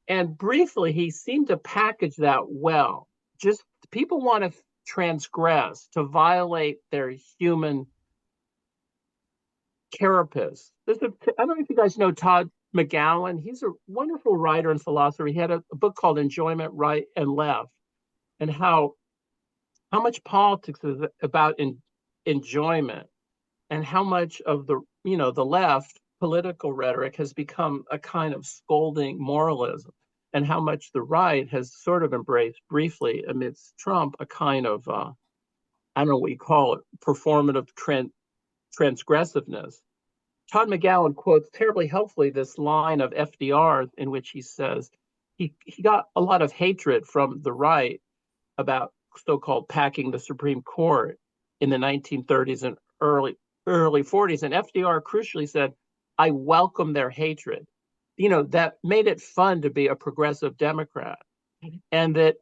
[SPEAKER 3] And briefly, he seemed to package that well. Just people want to transgress, to violate their human carapace. I don't know if you guys know Todd McGowan. He's a wonderful writer and philosopher. He had a book called Enjoyment, Right and Left, and how much politics is about enjoyment, and how much of the left political rhetoric has become a kind of scolding moralism, and how much the right has sort of embraced briefly amidst Trump a kind of I don't know what you call it, performative transgressiveness. Todd McGowan quotes terribly helpfully this line of FDR in which he says he got a lot of hatred from the right about so-called packing the Supreme Court in the 1930s and early 40s. And FDR crucially said, I welcome their hatred. That made it fun to be a progressive Democrat. And that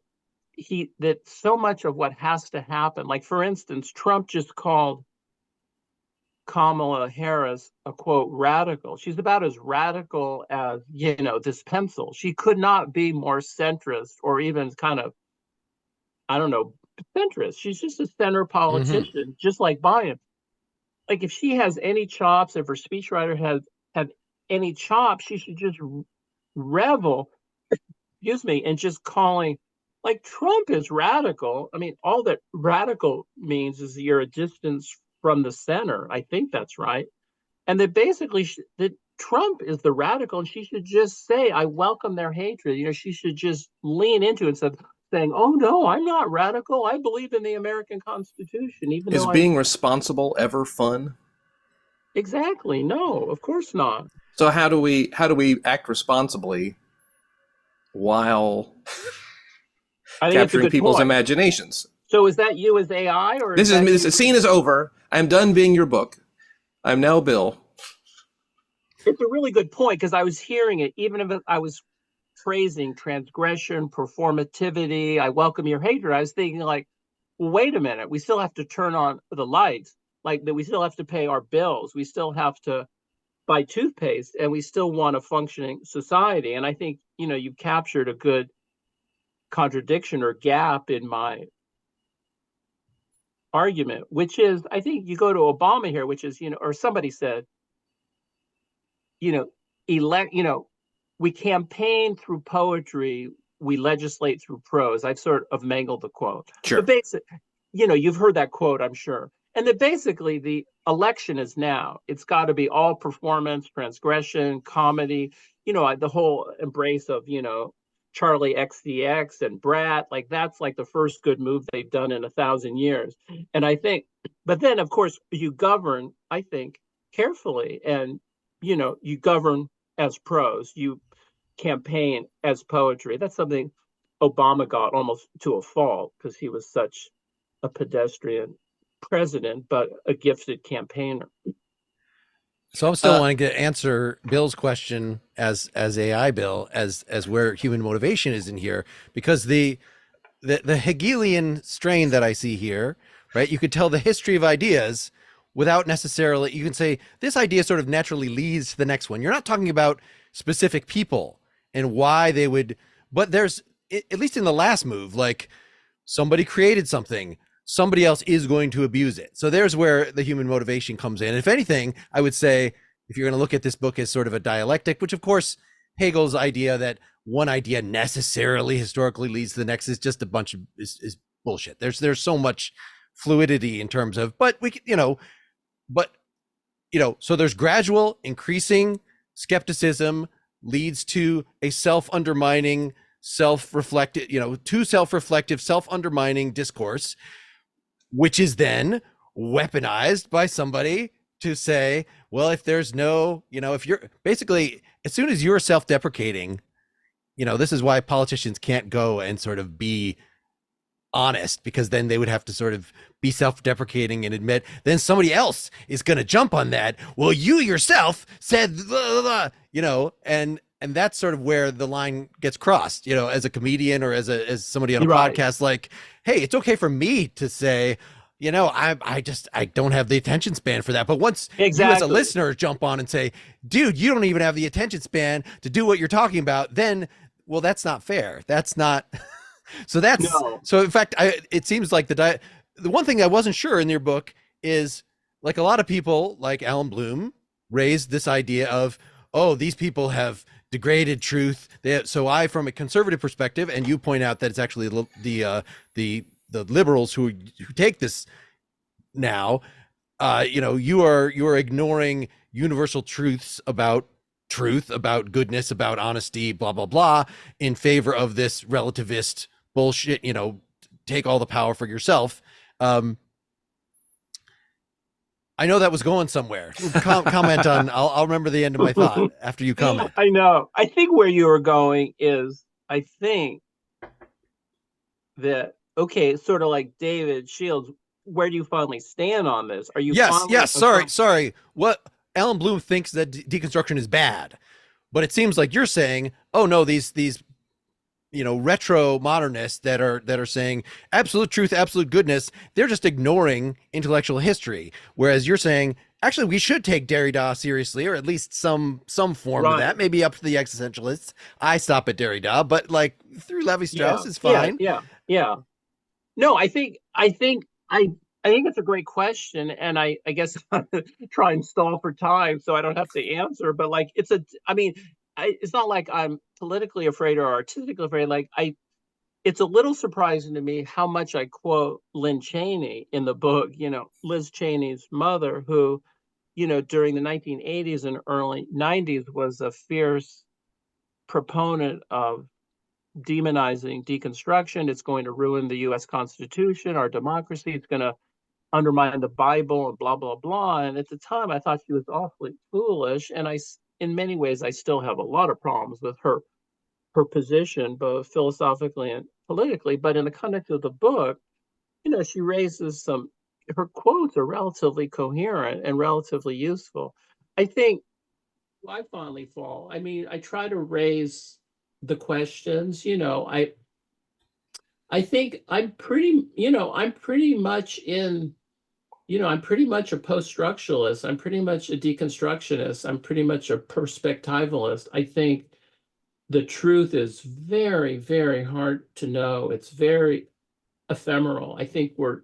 [SPEAKER 3] that so much of what has to happen, like for instance, Trump just called Kamala Harris a quote radical. She's about as radical as, this pencil. She could not be more centrist or even kind of, I don't know, centrist. She's just a center politician, just like Biden. Like if she has any chops, if her speechwriter have any chops, she should just revel, and just calling, like Trump is radical. I mean, all that radical means is that you're a distance from the center. I think that's right. And that basically that Trump is the radical, and she should just say, I welcome their hatred. She should just lean into it instead of saying, oh no, I'm not radical. I believe in the American Constitution, even
[SPEAKER 2] Is
[SPEAKER 3] though
[SPEAKER 2] being responsible ever fun?
[SPEAKER 3] Exactly. No, of course not.
[SPEAKER 2] So how do we act responsibly while capturing people's imaginations?
[SPEAKER 3] So is that you as AI, or
[SPEAKER 2] this scene is over? I'm done being your book. I'm now Bill.
[SPEAKER 3] It's a really good point, because I was hearing it, even if I was praising transgression, performativity, I welcome your hatred. I was thinking like, well, wait a minute, we still have to turn on the lights, like that we still have to pay our bills, we still have to buy toothpaste, and we still want a functioning society. And I think, you've captured a good contradiction or gap in my argument, which is, I think you go to Obama here, which is, or somebody said, we campaign through poetry, we legislate through prose. I've sort of mangled the quote.
[SPEAKER 2] Sure.
[SPEAKER 3] But you've heard that quote, I'm sure. And that basically the election is now. It's got to be all performance, transgression, comedy, the whole embrace of, Charlie XCX and Brat. Like that's like the first good move they've done in 1,000 years. And I think, but then of course you govern, I think, carefully, and, you govern as prose, you campaign as poetry. That's something Obama got almost to a fault, because he was such a pedestrian president, but a gifted campaigner.
[SPEAKER 1] So I'm still wanting to answer Bill's question as AI Bill, as where human motivation is in here, because the Hegelian strain that I see here, right? You could tell the history of ideas without necessarily, you can say this idea sort of naturally leads to the next one. You're not talking about specific people and why they would, but there's, at least in the last move, like somebody created something, somebody else is going to abuse it. So there's where the human motivation comes in. If anything, I would say, if you're going to look at this book as sort of a dialectic, which of course Hegel's idea that one idea necessarily historically leads to the next is just a bunch of is bullshit. There's so much fluidity in terms of, but we so there's gradual increasing skepticism leads to a self-undermining, self-reflective, self-reflective, self-undermining discourse, which is then weaponized by somebody to say, well, if there's no, if you're basically, as soon as you're self-deprecating, this is why politicians can't go and sort of be honest, because then they would have to sort of be self-deprecating and admit, then somebody else is going to jump on that. Well, you yourself said, blah, blah, blah, and that's sort of where the line gets crossed, as a comedian or as somebody on a podcast, like, hey, it's okay for me to say, I don't have the attention span for that. But once you as a listener jump on and say, dude, you don't even have the attention span to do what you're talking about, then, well, that's not fair. That's not. So in fact, it seems like the one thing I wasn't sure in your book is, like, a lot of people like Alan Bloom raised this idea of, oh, these people have degraded truth. So I, from a conservative perspective, and you point out that it's actually the liberals who take this now, you are ignoring universal truths about truth, about goodness, about honesty, blah, blah, blah, in favor of this relativist bullshit, take all the power for yourself. I know that was going somewhere. Comment on, I'll remember the end of my thought after you comment.
[SPEAKER 3] I know. I think where you were going is, I think that, okay, it's sort of like David Shields, where do you finally stand on this? Are you
[SPEAKER 1] sorry. What Alan Bloom thinks that deconstruction is bad, but it seems like you're saying, oh no, these retro modernists that are saying absolute truth, absolute goodness. They're just ignoring intellectual history. Whereas you're saying, actually, we should take Derrida seriously, or at least some form of that, maybe up to the existentialists. I stop at Derrida, but like through Levi-Strauss is fine.
[SPEAKER 3] Yeah. No, I think it's a great question, and I guess I'm gonna try and stall for time so I don't have to answer. But like, it's not like I'm politically afraid or artistically afraid. Like, it's a little surprising to me how much I quote Lynn Cheney in the book. Liz Cheney's mother, who, during the 1980s and early 90s was a fierce proponent of demonizing deconstruction. It's going to ruin the U.S. Constitution, our democracy. It's going to undermine the Bible and blah, blah, blah. And at the time, I thought she was awfully foolish. And in many ways, I still have a lot of problems with her position, both philosophically and politically. But in the context of the book, she raises her quotes are relatively coherent and relatively useful. I think I finally fall. I mean, I try to raise the questions. I think I'm pretty much I'm pretty much a post-structuralist. I'm pretty much a deconstructionist. I'm pretty much a perspectivalist. I think the truth is very, very hard to know. It's very ephemeral. I think we're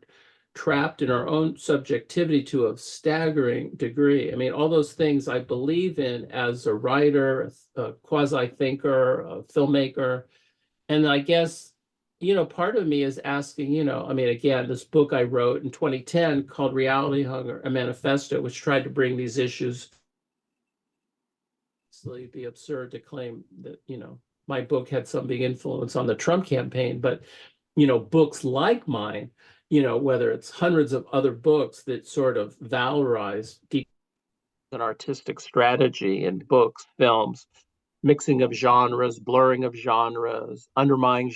[SPEAKER 3] trapped in our own subjectivity to a staggering degree. I mean, all those things I believe in as a writer, a quasi-thinker, a filmmaker. And I guess, part of me is asking, again, this book I wrote in 2010 called Reality Hunger, a Manifesto, which tried to bring these issues. It'd be absurd to claim that, my book had some big influence on the Trump campaign, but, books like mine, whether it's hundreds of other books that sort of valorize an artistic strategy in books, films, mixing of genres, blurring of genres, undermining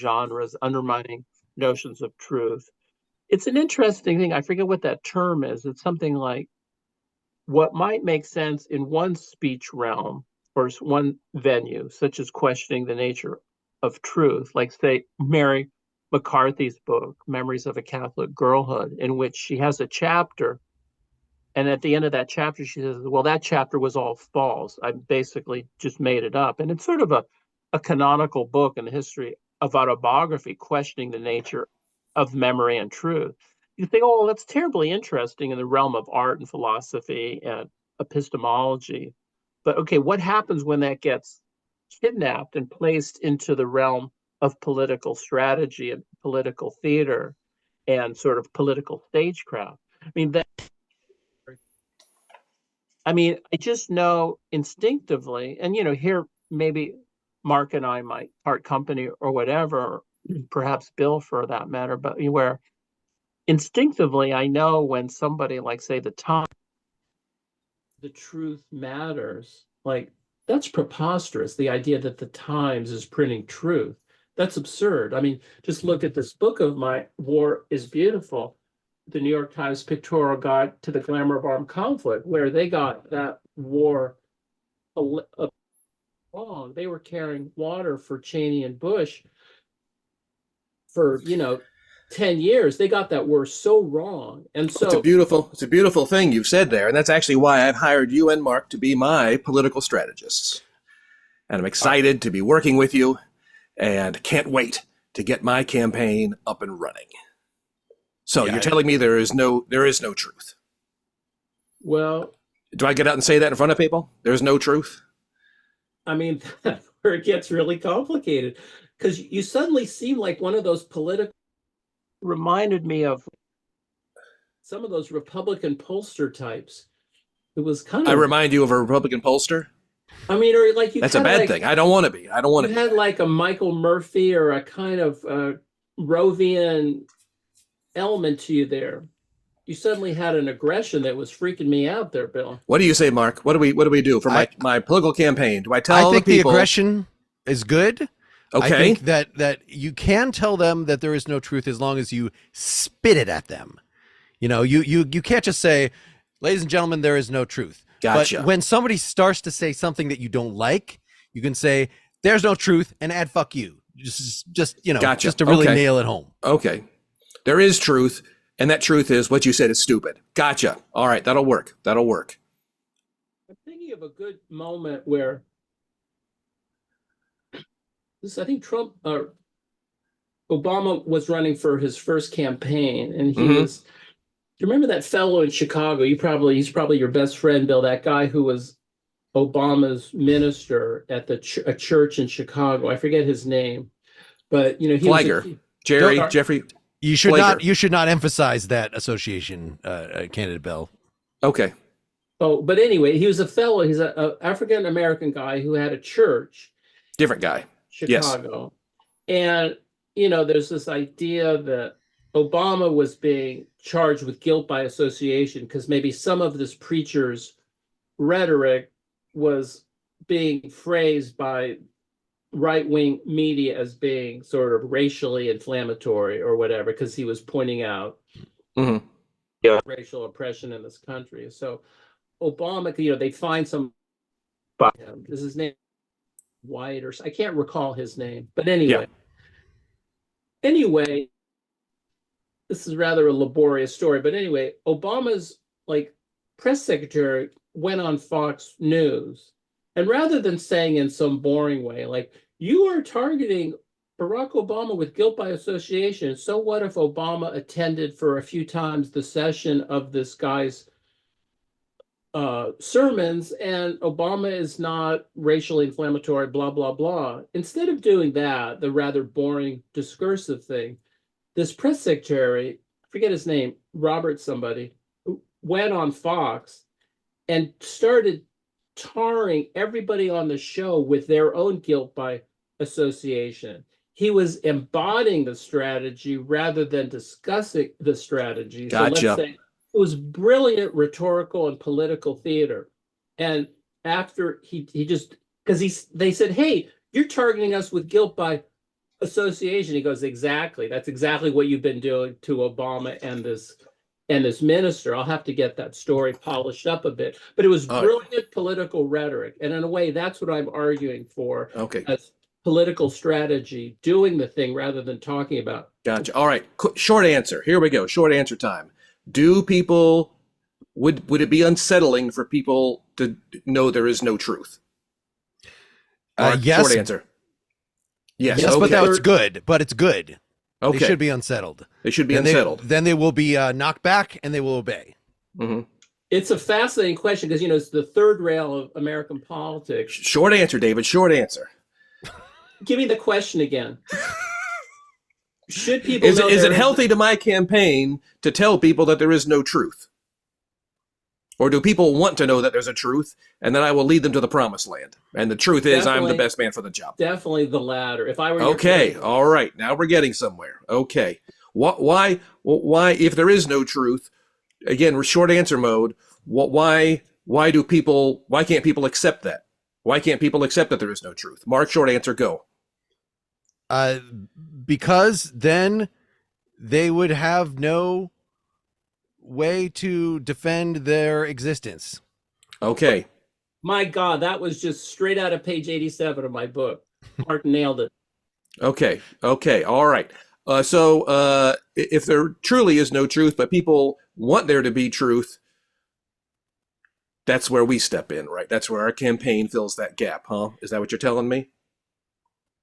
[SPEAKER 3] notions of truth. It's an interesting thing. I forget what that term is. It's something like what might make sense in one speech realm or one venue, such as questioning the nature of truth, like, say, Mary McCarthy's book, Memories of a Catholic Girlhood, in which she has a chapter. And at the end of that chapter, she says, well, that chapter was all false. I basically just made it up. And it's sort of a canonical book in the history of autobiography, questioning the nature of memory and truth. You think, oh, that's terribly interesting in the realm of art and philosophy and epistemology. But okay, what happens when that gets kidnapped and placed into the realm of political strategy and political theater and sort of political stagecraft? I just know instinctively, and here maybe Mark and I might part company or whatever, perhaps Bill for that matter, but where instinctively I know when somebody like, say, the Times, the truth matters, like, that's preposterous. The idea that the Times is printing truth, that's absurd. I mean, just look at this book of mine, War is Beautiful, the New York Times pictorial guide to the glamour of armed conflict, where they got that war wrong. They were carrying water for Cheney and Bush for 10 years. They got that war so wrong. And so
[SPEAKER 2] it's a beautiful thing you've said there. And that's actually why I've hired you and Mark to be my political strategists. And I'm excited to be working with you and can't wait to get my campaign up and running. So you're telling me there is no truth.
[SPEAKER 3] Well,
[SPEAKER 2] do I get out and say that in front of people? There's no truth.
[SPEAKER 3] I mean, that's where it gets really complicated, because you suddenly seem like one of those political. Reminded me of some of those Republican pollster types. It was kind of.
[SPEAKER 2] I remind you of a Republican pollster.
[SPEAKER 3] I mean, or like you.
[SPEAKER 2] That's a bad thing. I don't want to be. You
[SPEAKER 3] had like a Michael Murphy or a kind of Rovian element to you there. You suddenly had an aggression that was freaking me out there, Bill.
[SPEAKER 2] What do you say, Mark? What do we do for my political campaign? Do I tell the people?
[SPEAKER 1] I think the aggression is good.
[SPEAKER 2] Okay.
[SPEAKER 1] I think that you can tell them that there is no truth as long as you spit it at them. You can't just say, ladies and gentlemen, there is no truth.
[SPEAKER 2] Gotcha.
[SPEAKER 1] But when somebody starts to say something that you don't like, you can say, there's no truth, and add fuck you. just
[SPEAKER 2] Gotcha.
[SPEAKER 1] just to really
[SPEAKER 2] Okay.
[SPEAKER 1] nail it home.
[SPEAKER 2] Okay. There is truth, and that truth is what you said is stupid. Gotcha. All right, that'll work. That'll work.
[SPEAKER 3] I'm thinking of a good moment where I think Trump or Obama was running for his first campaign, and he was. Do you remember that fellow in Chicago? He's probably your best friend, Bill. That guy who was Obama's minister at a church in Chicago. I forget his name, but he
[SPEAKER 2] Flager. Jeffrey.
[SPEAKER 1] You should
[SPEAKER 2] Flager.
[SPEAKER 1] not emphasize that association, candidate Bill.
[SPEAKER 2] Okay.
[SPEAKER 3] Oh, but anyway, he was a fellow. He's a African American guy who had a church.
[SPEAKER 2] Different guy.
[SPEAKER 3] Chicago. Yes. And there's this idea that Obama was being charged with guilt by association because maybe some of this preacher's rhetoric was being phrased by right-wing media as being sort of racially inflammatory or whatever, because he was pointing out racial oppression in this country. So Obama, they find some, is his name White or I can't recall his name, but anyway, this is rather a laborious story, but anyway, Obama's press secretary went on Fox News, and rather than saying in some boring way, you are targeting Barack Obama with guilt by association. So what if Obama attended for a few times the session of this guy's sermons, and Obama is not racially inflammatory, blah, blah, blah. Instead of doing that, the rather boring discursive thing, this press secretary, I forget his name, Robert somebody, went on Fox and started tarring everybody on the show with their own guilt by association. He was embodying the strategy rather than discussing the strategy.
[SPEAKER 2] Gotcha.
[SPEAKER 3] So let's say it was brilliant rhetorical and political theater. And after he just, because they said, hey, you're targeting us with guilt by association. He goes, exactly. That's exactly what you've been doing to Obama and this minister. I'll have to get that story polished up a bit. But it was brilliant political rhetoric. And in a way, that's what I'm arguing for.
[SPEAKER 2] Okay.
[SPEAKER 3] As political strategy, doing the thing rather than talking about.
[SPEAKER 2] Gotcha. All right. Short answer. Here we go. Short answer time. Do people, would it be unsettling for people to know there is no truth?
[SPEAKER 1] Yes.
[SPEAKER 2] Short answer. Yes.
[SPEAKER 1] Yes,
[SPEAKER 2] okay.
[SPEAKER 1] but that's good. But it's good.
[SPEAKER 2] Okay.
[SPEAKER 1] They should be unsettled.
[SPEAKER 2] They should be unsettled.
[SPEAKER 1] Then they will be knocked back and they will obey.
[SPEAKER 3] It's a fascinating question because, it's the third rail of American politics.
[SPEAKER 2] Short answer, David. Short answer.
[SPEAKER 3] Give me the question again. Should people
[SPEAKER 2] is it healthy to my campaign to tell people that there is no truth? Or do people want to know that there's a truth, and then I will lead them to the promised land? And the truth is, I'm the best man for the job.
[SPEAKER 3] Definitely the latter. If I were
[SPEAKER 2] okay, all right, now we're getting somewhere. Okay, why? If there is no truth, again, we're short answer mode. Why can't people accept that? Why can't people accept that there is no truth? Mark, short answer, go.
[SPEAKER 1] Because then they would have no way to defend their existence.
[SPEAKER 2] Okay.
[SPEAKER 3] My God, that was just straight out of page 87 of my book. Mark nailed it.
[SPEAKER 2] Okay. All right. So if there truly is no truth, but people want there to be truth, that's where we step in, right? That's where our campaign fills that gap, huh? Is that what you're telling me?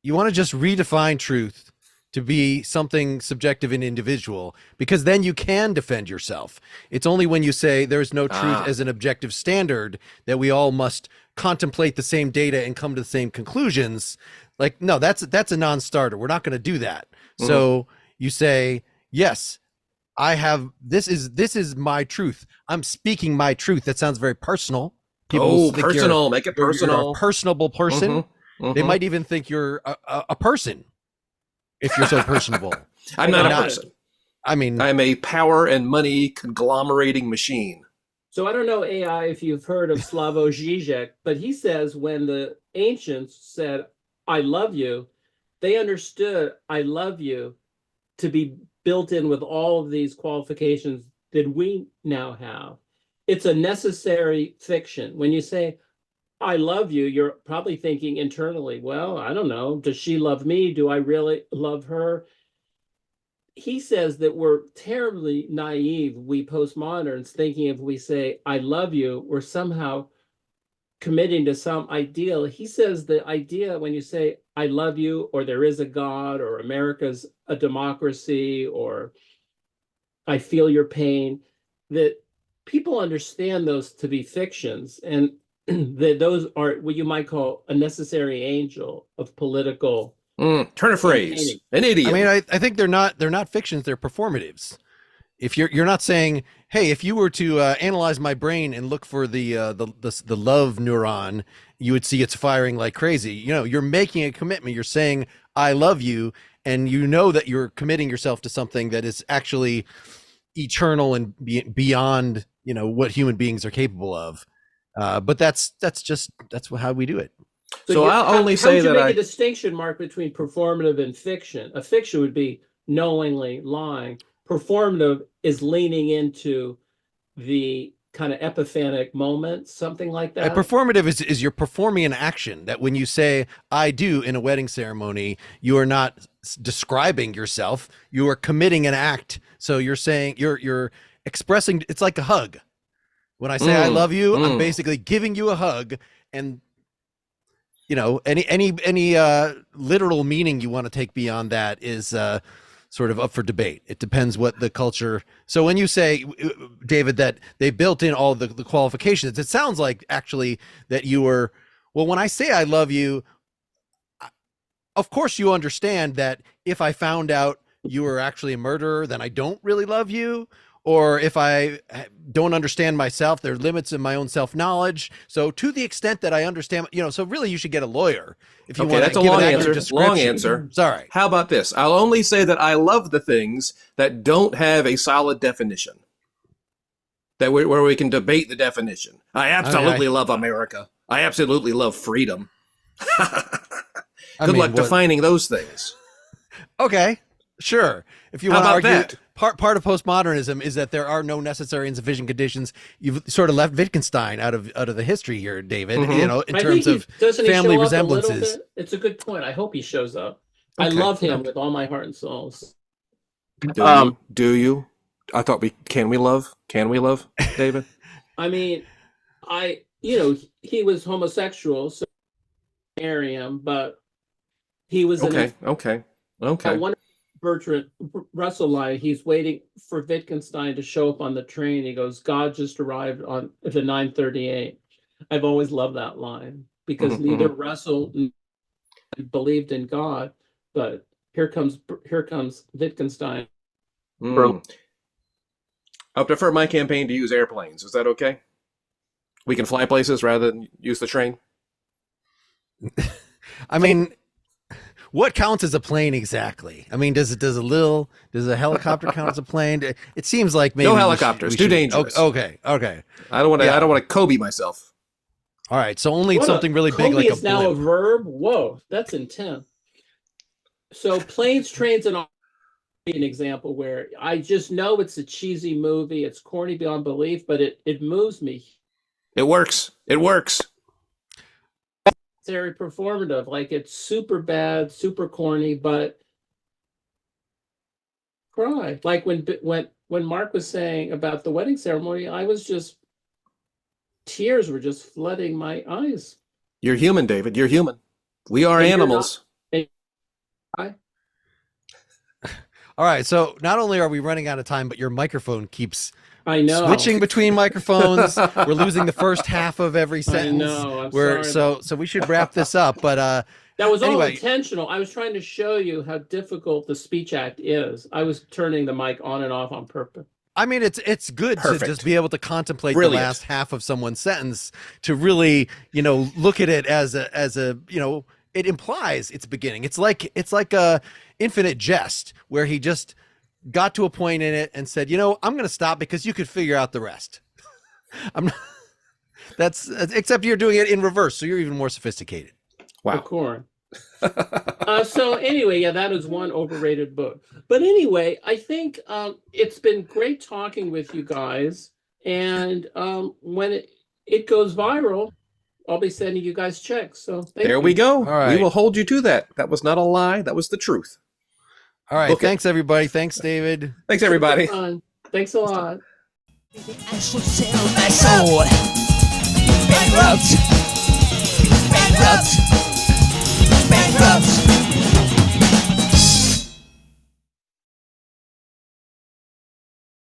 [SPEAKER 1] You want to just redefine truth to be something subjective and individual, because then you can defend yourself. It's only when you say there's no truth as an objective standard that we all must contemplate the same data and come to the same conclusions. No, that's a non-starter. We're not going to do that. So you say, yes, I have, this is my truth. I'm speaking my truth. That sounds very personal. People think
[SPEAKER 2] personal, make it personal.
[SPEAKER 1] You're a personable person. They might even think you're a person if you're so personable.
[SPEAKER 2] I'm not a person.
[SPEAKER 1] I mean,
[SPEAKER 2] I'm a power and money conglomerating machine.
[SPEAKER 3] So I don't know, AI, if you've heard of Slavoj Žižek, but he says when the ancients said, I love you, they understood I love you to be built in with all of these qualifications that we now have. It's a necessary fiction. When you say, I love you, you're probably thinking internally, well, I don't know. Does she love me? Do I really love her? He says that we're terribly naive, we postmoderns, thinking if we say, I love you, we're somehow committing to some ideal. He says the idea when you say, I love you, or there is a God, or America's a democracy, or I feel your pain, that people understand those to be fictions, and that those are what you might call a necessary angel of political
[SPEAKER 2] Turn a phrase,
[SPEAKER 3] campaigning.
[SPEAKER 2] an idiom.
[SPEAKER 1] I mean, I think they're not fictions, they're performatives. If you're not saying, hey, if you were to analyze my brain and look for the love neuron, you would see it's firing like crazy. You know, you're making a commitment. You're saying I love you, and you know that you're committing yourself to something that is actually eternal and beyond, you know, what human beings are capable of. But that's how we do it.
[SPEAKER 2] So I'll only say
[SPEAKER 3] how would
[SPEAKER 2] that
[SPEAKER 3] you make a distinction, Mark, between performative and fiction? A fiction would be knowingly lying. Performative is leaning into the kind of epiphanic moment, something like
[SPEAKER 1] A
[SPEAKER 3] that.
[SPEAKER 1] performative is you're performing an action that when you say I do in a wedding ceremony, you are not describing yourself, you are committing an act. So you're saying you're expressing, it's like a hug. When I say I love you, I'm basically giving you a hug, and you know, any literal meaning you want to take beyond that is sort of up for debate. It depends what the culture. So when you say, David, that they built in all the qualifications, it sounds like actually that you were, well, when I say I love you, of course you understand that if I found out you were actually a murderer, then I don't really love you. Or if I don't understand myself, there are limits in my own self-knowledge. So to the extent that I understand, you know, so really you should get a lawyer if you want to give an accurate description.
[SPEAKER 2] Long answer.
[SPEAKER 1] Sorry.
[SPEAKER 2] How about this? I'll only say that I love the things that don't have a solid definition. Where we can debate the definition. I absolutely love America. I absolutely love freedom. Good luck defining those things.
[SPEAKER 1] Okay, sure. If you
[SPEAKER 2] How
[SPEAKER 1] want to
[SPEAKER 2] about
[SPEAKER 1] argue,
[SPEAKER 2] that?
[SPEAKER 1] part of postmodernism is that there are no necessary and sufficient conditions. You've sort of left Wittgenstein out of the history here, David. You know, in terms of family resemblances.
[SPEAKER 3] It's a good point. I hope he shows up. Okay. I love him with all my heart and soul.
[SPEAKER 2] Do you? I thought can we love, David?
[SPEAKER 3] I mean, he was homosexual, so I marry him, but he was
[SPEAKER 2] okay.
[SPEAKER 3] One Bertrand Russell line, he's waiting for Wittgenstein to show up on the train. He goes, God just arrived on the 9:38. I've always loved that line because neither Russell believed in God, but here comes Wittgenstein.
[SPEAKER 2] I'll prefer my campaign to use airplanes. Is that okay? We can fly places rather than use the train.
[SPEAKER 1] I mean, what counts as a plane exactly? I mean, does a helicopter count as a plane? It seems like maybe
[SPEAKER 2] no helicopters. Too dangerous.
[SPEAKER 1] Okay. I
[SPEAKER 2] don't want to. I don't want to Kobe myself.
[SPEAKER 1] All right. So only something really big like a
[SPEAKER 3] is now a verb. Whoa, that's intense. So planes, trains, and all. An example where I just know it's a cheesy movie. It's corny beyond belief, but it moves me.
[SPEAKER 2] It works. It's
[SPEAKER 3] very performative. Like it's super bad, super corny, but cry. Like when Mark was saying about the wedding ceremony, I was just tears were just flooding my eyes.
[SPEAKER 2] You're human, David. You're human. We are animals.
[SPEAKER 1] All right, so not only are we running out of time, but your microphone keeps
[SPEAKER 3] switching
[SPEAKER 1] between microphones. We're losing the first half of every sentence.
[SPEAKER 3] I know. I'm sorry.
[SPEAKER 1] So we should wrap this up. But
[SPEAKER 3] that was all intentional. I was trying to show you how difficult the speech act is. I was turning the mic on and off on purpose.
[SPEAKER 1] I mean, it's good to just be able to contemplate the last half of someone's sentence, to really, you know, look at it as a you know, it implies its beginning. It's like a infinite jest where he just got to a point in it and said, you know, I'm going to stop because you could figure out the rest. I'm not, that's except you're doing it in reverse, so you're even more sophisticated.
[SPEAKER 2] Wow.
[SPEAKER 3] Corn. So anyway, yeah, that is one overrated book. But anyway, I think it's been great talking with you guys. And when it goes viral, I'll be sending you guys checks. So thank
[SPEAKER 2] There
[SPEAKER 3] you.
[SPEAKER 2] we go.
[SPEAKER 1] All right.
[SPEAKER 2] We will hold you to that. That was not a lie. That was the truth.
[SPEAKER 1] All right.
[SPEAKER 2] Book it.
[SPEAKER 1] Thanks, everybody. Thanks, David.
[SPEAKER 2] Thanks, everybody.
[SPEAKER 3] Thanks a lot.
[SPEAKER 4] I should sell my soul. Bankrupt. Bankrupt.